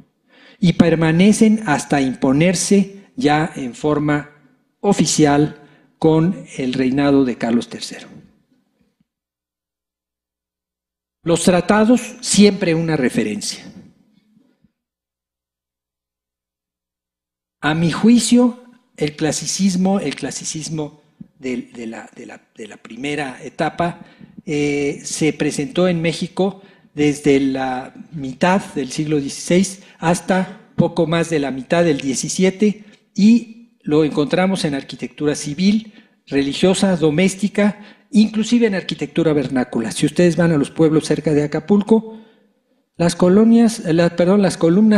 y permanecen hasta imponerse ya en forma oficial con el reinado de Carlos III. Los tratados, siempre una referencia. A mi juicio, el clasicismo de la primera etapa se presentó en México desde la mitad del siglo XVI hasta poco más de la mitad del XVII y lo encontramos en arquitectura civil, religiosa, doméstica, inclusive en arquitectura vernácula. Si ustedes van a los pueblos cerca de Acapulco, las columnas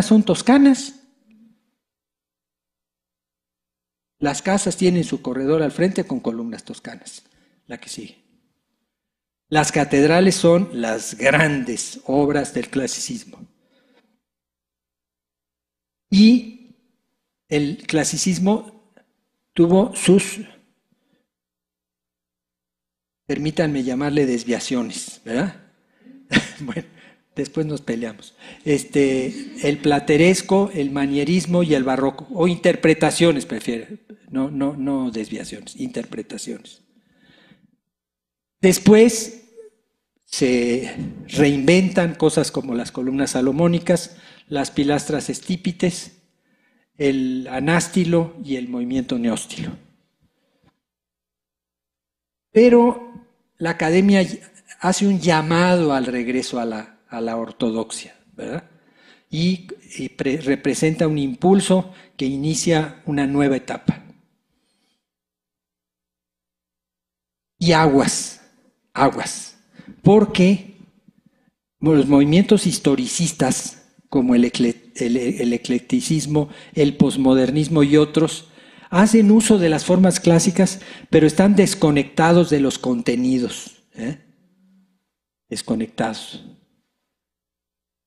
son toscanas. Las casas tienen su corredor al frente con columnas toscanas. La que sigue. Las catedrales son las grandes obras del clasicismo. Y el clasicismo tuvo sus, permítanme llamarle desviaciones, ¿verdad? Bueno, después nos peleamos. El plateresco, el manierismo y el barroco, o interpretaciones prefiero, no desviaciones, interpretaciones. Después se reinventan cosas como las columnas salomónicas, las pilastras estípites, el anástilo y el movimiento neóstilo. Pero la academia hace un llamado al regreso a la ortodoxia, ¿verdad? Y representa un impulso que inicia una nueva etapa. Y aguas, porque los movimientos historicistas, como el eclecticismo, el posmodernismo y otros, hacen uso de las formas clásicas, pero están desconectados de los contenidos. Desconectados.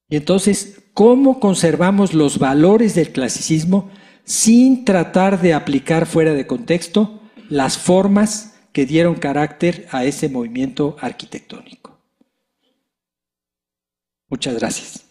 Y entonces, ¿cómo conservamos los valores del clasicismo sin tratar de aplicar fuera de contexto las formas que dieron carácter a ese movimiento arquitectónico? Muchas gracias.